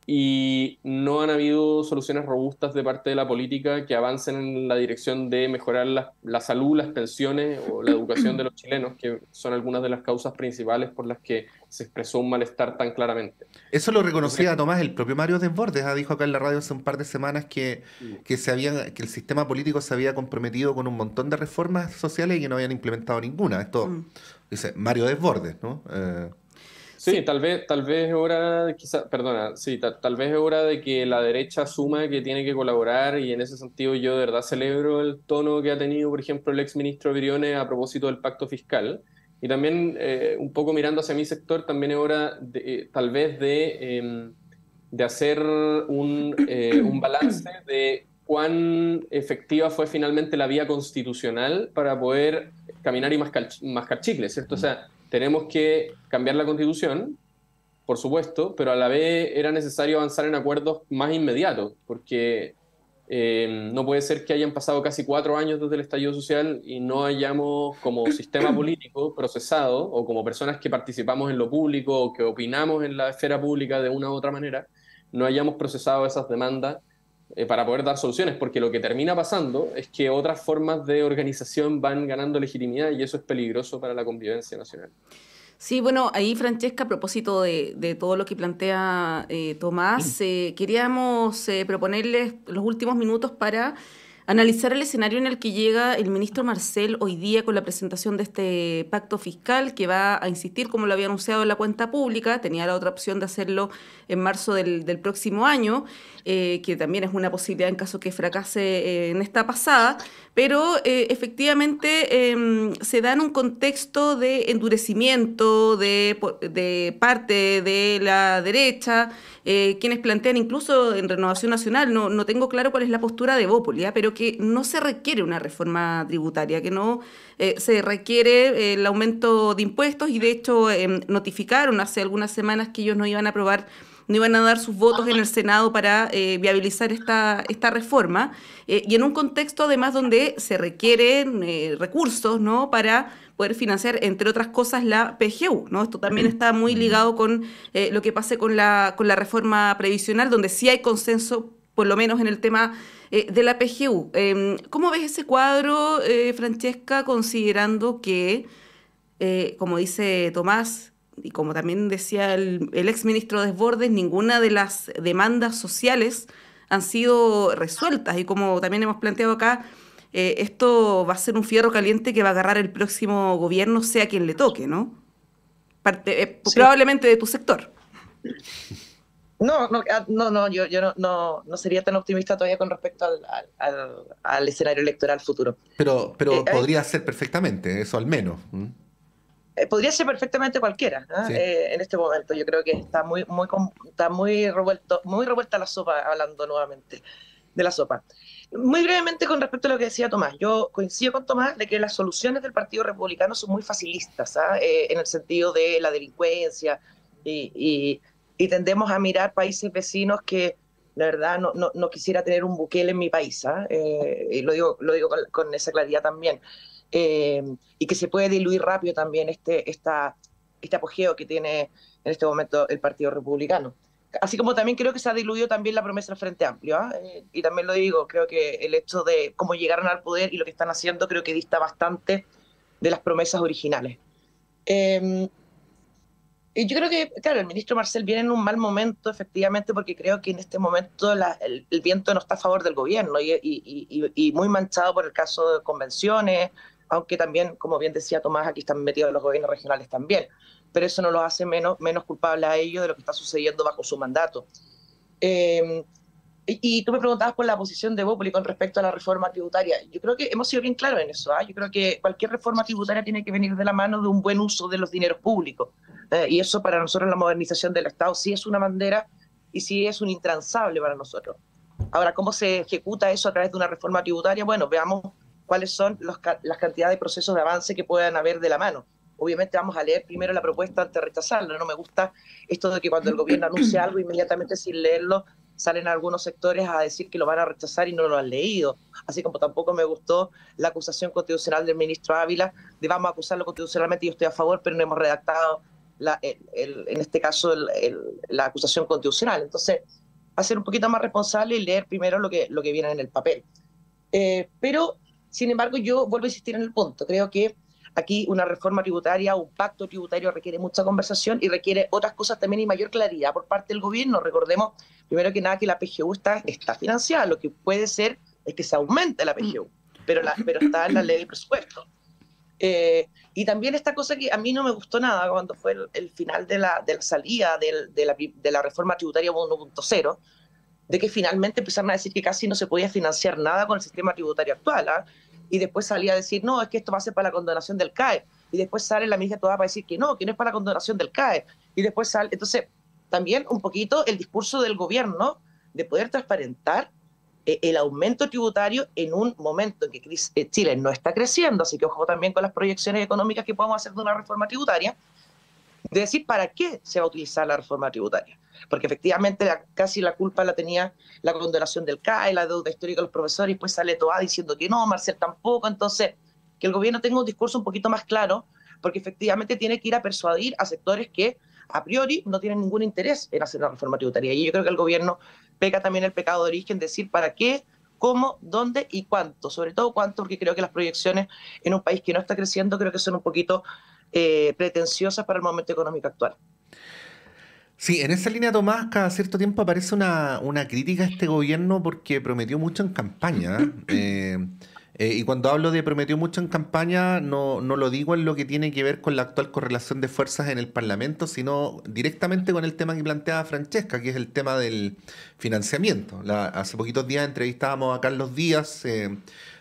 y no han habido soluciones robustas de parte de la política que avancen en la dirección de mejorar la salud, las pensiones o la educación de los chilenos, que son algunas de las causas principales por las que se expresó un malestar tan claramente. Eso lo reconocía, Tomás, el propio Mario Desbordes. Dijo acá en la radio hace un par de semanas que el sistema político se había comprometido con un montón de reformas sociales y que no habían implementado ninguna. Esto dice Mario Desbordes, ¿no? Sí, tal vez es hora, tal vez es hora de que la derecha asuma que tiene que colaborar, y en ese sentido yo de verdad celebro el tono que ha tenido, por ejemplo, el exministro Briones a propósito del pacto fiscal. Y también, un poco mirando hacia mi sector, también es hora tal vez de hacer un balance de cuán efectiva fue finalmente la vía constitucional para poder caminar y mascar chicle, ¿cierto? O sea, tenemos que cambiar la Constitución, por supuesto, pero a la vez era necesario avanzar en acuerdos más inmediatos, porque no puede ser que hayan pasado casi 4 años desde el estallido social y no hayamos, como sistema político procesado, o como personas que participamos en lo público o que opinamos en la esfera pública de una u otra manera, no hayamos procesado esas demandas para poder dar soluciones, porque lo que termina pasando es que otras formas de organización van ganando legitimidad y eso es peligroso para la convivencia nacional. Sí, bueno, ahí, Francesca, a propósito de todo lo que plantea Tomás, queríamos proponerles los últimos minutos para analizar el escenario en el que llega el ministro Marcel hoy día con la presentación de este pacto fiscal, que va a insistir, como lo había anunciado, en la cuenta pública. Tenía la otra opción de hacerlo en marzo del próximo año, que también es una posibilidad en caso que fracase en esta pasada, pero efectivamente se da en un contexto de endurecimiento de parte de la derecha, quienes plantean, incluso en Renovación Nacional, no tengo claro cuál es la postura de Evópoli, pero que no se requiere una reforma tributaria, que no se requiere el aumento de impuestos, y de hecho notificaron hace algunas semanas que ellos no iban a aprobar, no iban a dar sus votos en el Senado para viabilizar esta reforma, y en un contexto además donde se requieren recursos, ¿no?, para poder financiar, entre otras cosas, la PGU, ¿no? Esto también está muy ligado con lo que pase con la reforma previsional, donde sí hay consenso, por lo menos en el tema de la PGU. ¿Cómo ves ese cuadro, Francesca, considerando que, como dice Tomás, y como también decía el exministro Desbordes, ninguna de las demandas sociales han sido resueltas? Y como también hemos planteado acá, esto va a ser un fierro caliente que va a agarrar el próximo gobierno, sea quien le toque, ¿no? Sí. Probablemente de tu sector. Yo no sería tan optimista todavía con respecto al escenario electoral futuro. Pero podría ser perfectamente, eso al menos. Podría ser perfectamente cualquiera, ¿eh? Sí. En este momento yo creo que está muy revuelta la sopa, hablando nuevamente de la sopa. Muy brevemente con respecto a lo que decía Tomás, yo coincido con Tomás de que las soluciones del Partido Republicano son muy facilistas, en el sentido de la delincuencia, y tendemos a mirar países vecinos que la verdad no quisiera tener un Bukele en mi país, y lo digo con esa claridad también, y que se puede diluir rápido también este apogeo que tiene en este momento el Partido Republicano. Así como también creo que se ha diluido también la promesa del Frente Amplio, y también lo digo, creo que el hecho de cómo llegaron al poder y lo que están haciendo creo que dista bastante de las promesas originales. Y yo creo que, claro, el ministro Marcel viene en un mal momento, efectivamente, porque creo que en este momento el viento no está a favor del gobierno y muy manchado por el caso de convenciones, aunque también, como bien decía Tomás, aquí están metidos los gobiernos regionales también, pero eso no los hace menos culpables a ellos de lo que está sucediendo bajo su mandato. Y tú me preguntabas por la posición de Bópoli con respecto a la reforma tributaria. Yo creo que hemos sido bien claros en eso. Yo creo que cualquier reforma tributaria tiene que venir de la mano de un buen uso de los dineros públicos. Y eso para nosotros, la modernización del Estado, sí es una bandera y sí es un intransable para nosotros. Ahora, ¿cómo se ejecuta eso a través de una reforma tributaria? Bueno, veamos cuáles son las cantidades de procesos de avance que puedan haber de la mano. Obviamente vamos a leer primero la propuesta antes de rechazarla. No me gusta esto de que cuando el gobierno anuncia algo, inmediatamente sin leerlo, salen algunos sectores a decir que lo van a rechazar y no lo han leído. Así como tampoco me gustó la acusación constitucional del ministro Ávila de vamos a acusarlo constitucionalmente, yo estoy a favor, pero no hemos redactado, en este caso, la acusación constitucional. Entonces, a ser un poquito más responsable y leer primero lo que viene en el papel. Pero, sin embargo, yo vuelvo a insistir en el punto. Creo que aquí una reforma tributaria, un pacto tributario requiere mucha conversación y requiere otras cosas también y mayor claridad por parte del gobierno. Recordemos, primero que nada, que la PGU está financiada. Lo que puede ser es que se aumente la PGU, pero está en la ley del presupuesto. Y también esta cosa que a mí no me gustó nada cuando fue el final de la salida de la reforma tributaria 1.0, de que finalmente empezaron a decir que casi no se podía financiar nada con el sistema tributario actual, y después salía a decir, no, es que esto va a ser para la condonación del CAE, y después sale la ministra toda para decir que no es para la condonación del CAE, y después sale, entonces también un poquito el discurso del gobierno de poder transparentar el aumento tributario en un momento en que Chile no está creciendo, así que ojo también con las proyecciones económicas que podemos hacer de una reforma tributaria, de decir para qué se va a utilizar la reforma tributaria. Porque efectivamente casi la culpa la tenía la condonación del CAE, la deuda histórica de los profesores, y después sale Toá diciendo que no, Marcel tampoco. Entonces, que el gobierno tenga un discurso un poquito más claro, porque efectivamente tiene que ir a persuadir a sectores que a priori no tienen ningún interés en hacer una reforma tributaria. Y yo creo que el gobierno peca también el pecado de origen, decir para qué, cómo, dónde y cuánto. Sobre todo cuánto, porque creo que las proyecciones en un país que no está creciendo creo que son un poquito pretenciosas para el momento económico actual. Sí, en esa línea, Tomás, cada cierto tiempo aparece una crítica a este gobierno porque prometió mucho en campaña. Y cuando hablo de prometió mucho en campaña, no lo digo en lo que tiene que ver con la actual correlación de fuerzas en el Parlamento, sino directamente con el tema que planteaba Francesca, que es el tema del financiamiento. Hace poquitos días entrevistábamos a Carlos Díaz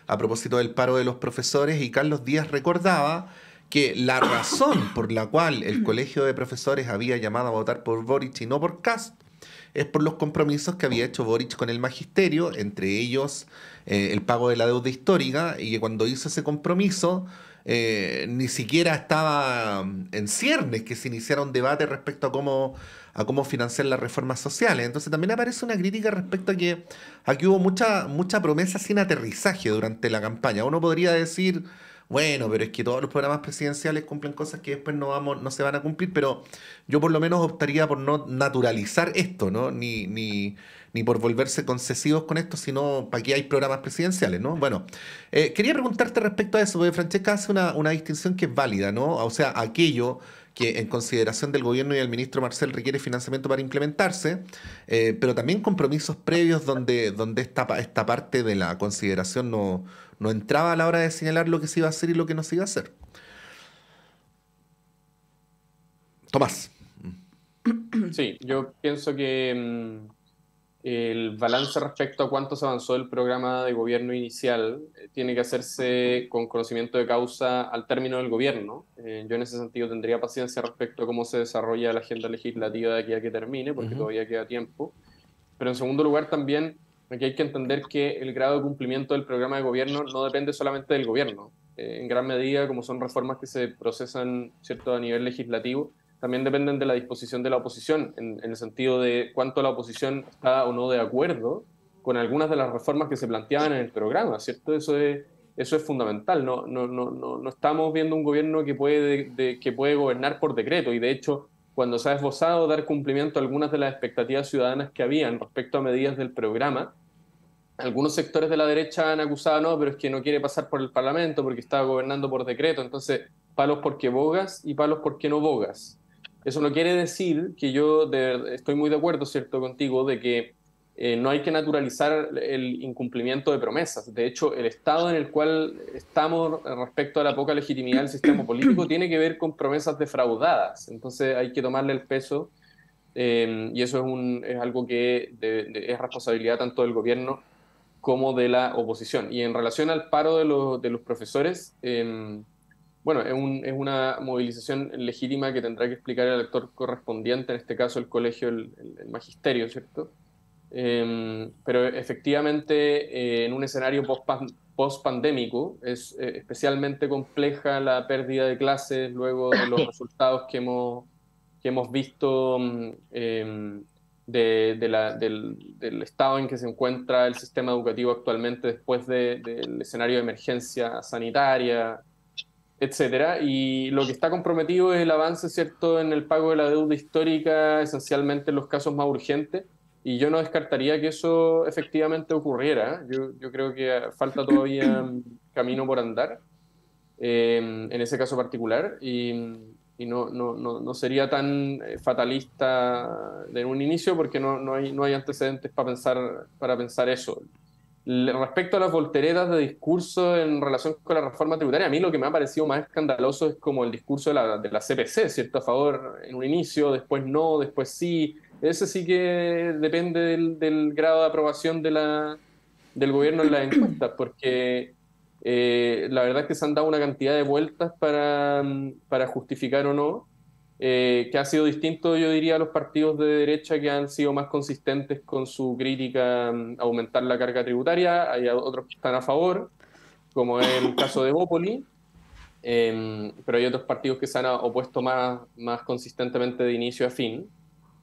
a propósito del paro de los profesores, y Carlos Díaz recordaba que la razón por la cual el Colegio de Profesores había llamado a votar por Boric y no por Kast es por los compromisos que había hecho Boric con el magisterio, entre ellos el pago de la deuda histórica, y que cuando hizo ese compromiso ni siquiera estaba en ciernes que se iniciara un debate respecto a cómo financiar las reformas sociales. Entonces también aparece una crítica respecto a que aquí hubo mucha promesa sin aterrizaje durante la campaña. Uno podría decir, bueno, pero es que todos los programas presidenciales cumplen cosas que después no se van a cumplir, pero yo por lo menos optaría por no naturalizar esto, ¿no? Ni por volverse concesivos con esto, sino para qué hay programas presidenciales, ¿no? Bueno, quería preguntarte respecto a eso, porque Francesca hace una distinción que es válida, ¿no? O sea, aquello que en consideración del gobierno y del ministro Marcel requiere financiamiento para implementarse, pero también compromisos previos donde esta parte de la consideración no entraba a la hora de señalar lo que se iba a hacer y lo que no se iba a hacer. Tomás. Sí, yo pienso que el balance respecto a cuánto se avanzó el programa de gobierno inicial tiene que hacerse con conocimiento de causa al término del gobierno. Yo en ese sentido tendría paciencia respecto a cómo se desarrolla la agenda legislativa de aquí a que termine, porque todavía queda tiempo. Pero en segundo lugar también aquí hay que entender que el grado de cumplimiento del programa de gobierno no depende solamente del gobierno. En gran medida, como son reformas que se procesan, ¿cierto?, a nivel legislativo, también dependen de la disposición de la oposición, en el sentido de cuánto la oposición está o no de acuerdo con algunas de las reformas que se planteaban en el programa, ¿cierto? Eso es fundamental. No estamos viendo un gobierno que puede gobernar por decreto, y de hecho, cuando se ha esbozado dar cumplimiento a algunas de las expectativas ciudadanas que habían respecto a medidas del programa, algunos sectores de la derecha han acusado, no, pero es que no quiere pasar por el Parlamento porque estaba gobernando por decreto, entonces palos porque bogas y palos porque no bogas. Eso no quiere decir que yo estoy muy de acuerdo, ¿cierto?, contigo, de que no hay que naturalizar el incumplimiento de promesas. De hecho, el estado en el cual estamos respecto a la poca legitimidad del sistema político tiene que ver con promesas defraudadas. Entonces hay que tomarle el peso, y eso es algo que es responsabilidad tanto del gobierno como de la oposición. Y en relación al paro de los profesores, bueno, es una movilización legítima que tendrá que explicar el actor correspondiente, en este caso el colegio, el magisterio, ¿cierto? Pero efectivamente, en un escenario post-pandémico, es especialmente compleja la pérdida de clases luego de los resultados que hemos visto del estado en que se encuentra el sistema educativo actualmente después del escenario de emergencia sanitaria, etcétera. Y lo que está comprometido es el avance, ¿cierto?, en el pago de la deuda histórica, esencialmente en los casos más urgentes, y yo no descartaría que eso efectivamente ocurriera. Yo creo que falta todavía camino por andar en ese caso particular, y no sería tan fatalista de un inicio, porque no hay antecedentes para pensar eso. Respecto a las volteretas de discurso en relación con la reforma tributaria, a mí lo que me ha parecido más escandaloso es como el discurso de la CPC, ¿cierto? A favor en un inicio, después no, después sí. Ese sí que depende del grado de aprobación del gobierno en las encuestas, porque la verdad es que se han dado una cantidad de vueltas para justificar o no, que ha sido distinto, yo diría, a los partidos de derecha, que han sido más consistentes con su crítica a aumentar la carga tributaria. Hay otros que están a favor, como es el caso de Bópoli, pero hay otros partidos que se han opuesto más consistentemente de inicio a fin.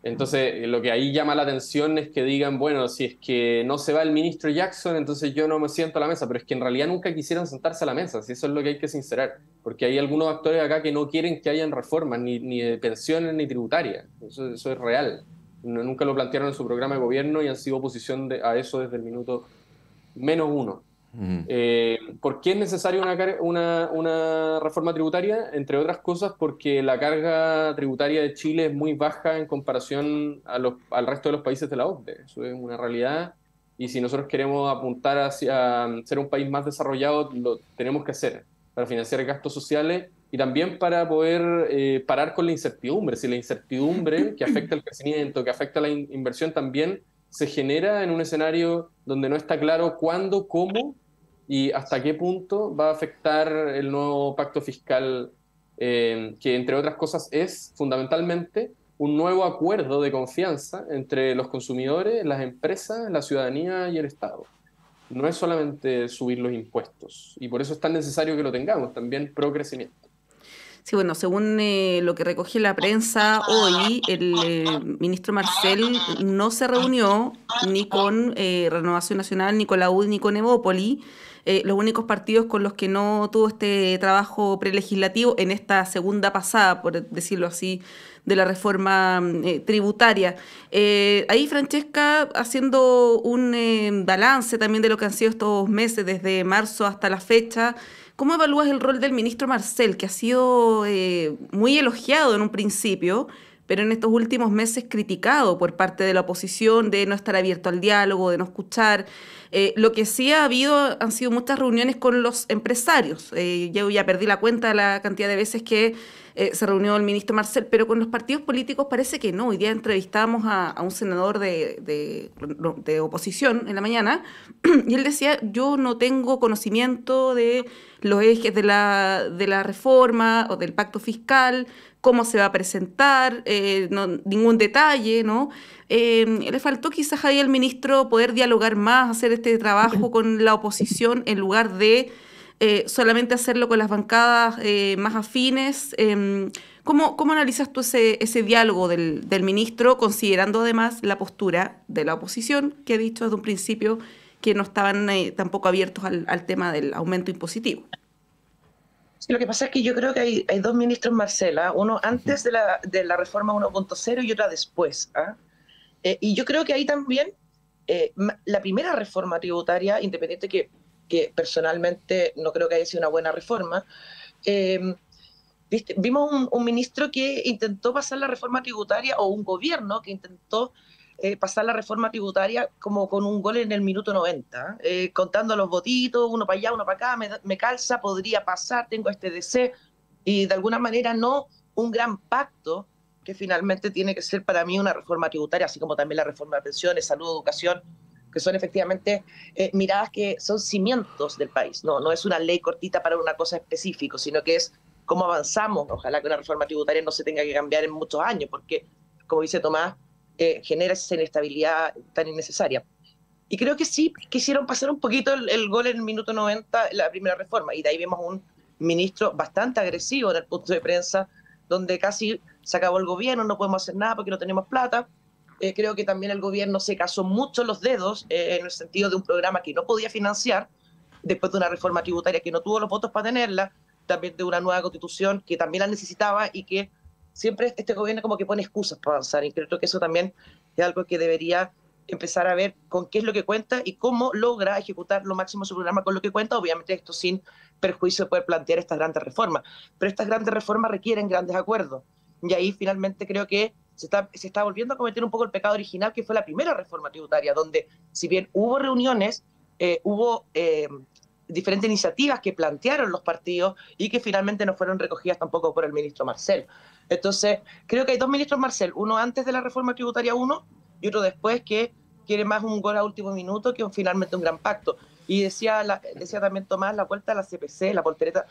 Entonces, lo que ahí llama la atención es que digan, bueno, si es que no se va el ministro Jackson, entonces yo no me siento a la mesa, pero es que en realidad nunca quisieron sentarse a la mesa, si eso es lo que hay que sincerar, porque hay algunos actores acá que no quieren que hayan reformas, ni de pensiones ni tributarias, eso es real. Nunca lo plantearon en su programa de gobierno y han sido oposición a eso desde el minuto -1. ¿Por qué es necesaria una reforma tributaria? Entre otras cosas porque la carga tributaria de Chile es muy baja en comparación al resto de los países de la OCDE. Eso es una realidad, y si nosotros queremos apuntar hacia ser un país más desarrollado, lo tenemos que hacer para financiar gastos sociales y también para poder parar con la incertidumbre. Si la incertidumbre que afecta al crecimiento, que afecta a la inversión, también se genera en un escenario donde no está claro cuándo, cómo y hasta qué punto va a afectar el nuevo pacto fiscal, que entre otras cosas es fundamentalmente un nuevo acuerdo de confianza entre los consumidores, las empresas, la ciudadanía y el Estado. No es solamente subir los impuestos, y por eso es tan necesario que lo tengamos, también pro crecimiento. Sí, bueno, según lo que recoge la prensa hoy, el ministro Marcel no se reunió ni con Renovación Nacional, ni con la UDI, ni con Evópoli, los únicos partidos con los que no tuvo este trabajo prelegislativo en esta segunda pasada, por decirlo así, de la reforma tributaria. Ahí, Francesca, haciendo un balance también de lo que han sido estos meses, desde marzo hasta la fecha, ¿cómo evalúas el rol del ministro Marcel, que ha sido muy elogiado en un principio, pero en estos últimos meses criticado por parte de la oposición, de no estar abierto al diálogo, de no escuchar? Lo que sí ha habido han sido muchas reuniones con los empresarios. Yo ya perdí la cuenta de la cantidad de veces que se reunió el ministro Marcel, pero con los partidos políticos parece que no. Hoy día entrevistamos a un senador de oposición en la mañana y él decía, yo no tengo conocimiento de los ejes de la reforma o del pacto fiscal, cómo se va a presentar, ningún detalle, ¿no? Le faltó quizás ahí al ministro poder dialogar más, hacer este trabajo con la oposición en lugar de solamente hacerlo con las bancadas más afines. ¿Cómo analizas tú ese diálogo del ministro, considerando además la postura de la oposición, que ha dicho desde un principio que no estaban tampoco abiertos al tema del aumento impositivo? Sí, lo que pasa es que yo creo que hay dos ministros, Marcela, uno antes de la reforma 1.0 y otra después. Y yo creo que ahí también la primera reforma tributaria, independiente que personalmente no creo que haya sido una buena reforma, vimos un ministro que intentó pasar la reforma tributaria, o un gobierno que intentó pasar la reforma tributaria como con un gol en el minuto 90, contando los votitos, uno para allá, uno para acá, me calza, podría pasar, tengo este deseo, y de alguna manera no un gran pacto que finalmente tiene que ser para mí una reforma tributaria, así como también la reforma de pensiones, salud, educación, que son efectivamente miradas que son cimientos del país. No es una ley cortita para una cosa específica, sino que es cómo avanzamos. Ojalá que una reforma tributaria no se tenga que cambiar en muchos años, porque, como dice Tomás, genera esa inestabilidad tan innecesaria. Y creo que sí quisieron pasar un poquito el gol en el minuto 90, la primera reforma, y de ahí vemos un ministro bastante agresivo en el punto de prensa, donde casi se acabó el gobierno, no podemos hacer nada porque no tenemos plata. Creo que también el gobierno se casó mucho los dedos en el sentido de un programa que no podía financiar, después de una reforma tributaria que no tuvo los votos para tenerla, también de una nueva constitución que también la necesitaba, y que siempre este gobierno como que pone excusas para avanzar, y creo que eso también es algo que debería empezar a ver con qué es lo que cuenta y cómo logra ejecutar lo máximo su programa con lo que cuenta, obviamente esto sin perjuicio de poder plantear estas grandes reformas, pero estas grandes reformas requieren grandes acuerdos, y ahí finalmente creo que se está volviendo a cometer un poco el pecado original, que fue la primera reforma tributaria, donde si bien hubo reuniones, hubo diferentes iniciativas que plantearon los partidos y que finalmente no fueron recogidas tampoco por el ministro Marcel. Entonces, creo que hay dos ministros Marcel, uno antes de la reforma tributaria 1 y otro después, que quiere más un gol a último minuto que finalmente un gran pacto. Y decía también Tomás, la vuelta a la CPC, la voltereta.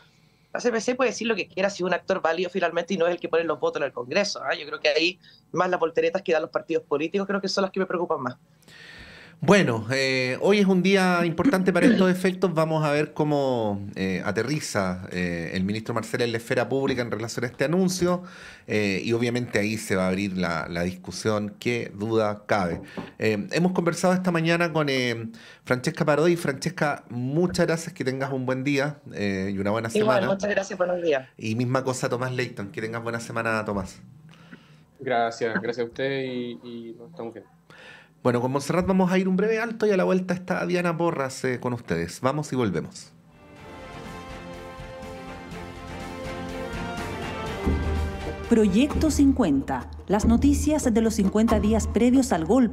La CPC puede decir lo que quiera si es un actor válido finalmente y no es el que pone los votos en el Congreso. Yo creo que ahí más las volteretas que dan los partidos políticos creo que son las que me preocupan más. Bueno, hoy es un día importante para estos efectos. Vamos a ver cómo aterriza el ministro Marcel en la esfera pública en relación a este anuncio, y obviamente ahí se va a abrir la discusión, qué duda cabe. Hemos conversado esta mañana con Francesca Parodi. Francesca, muchas gracias, que tengas un buen día y una buena semana. Igual, muchas gracias, buenos días. Y misma cosa, Tomás Leighton, que tengas buena semana, Tomás. Gracias a usted y nos estamos viendo. Bueno, con Montserrat vamos a ir un breve alto y a la vuelta está Diana Porras con ustedes. Vamos y volvemos. Proyecto 50. Las noticias de los 50 días previos al golpe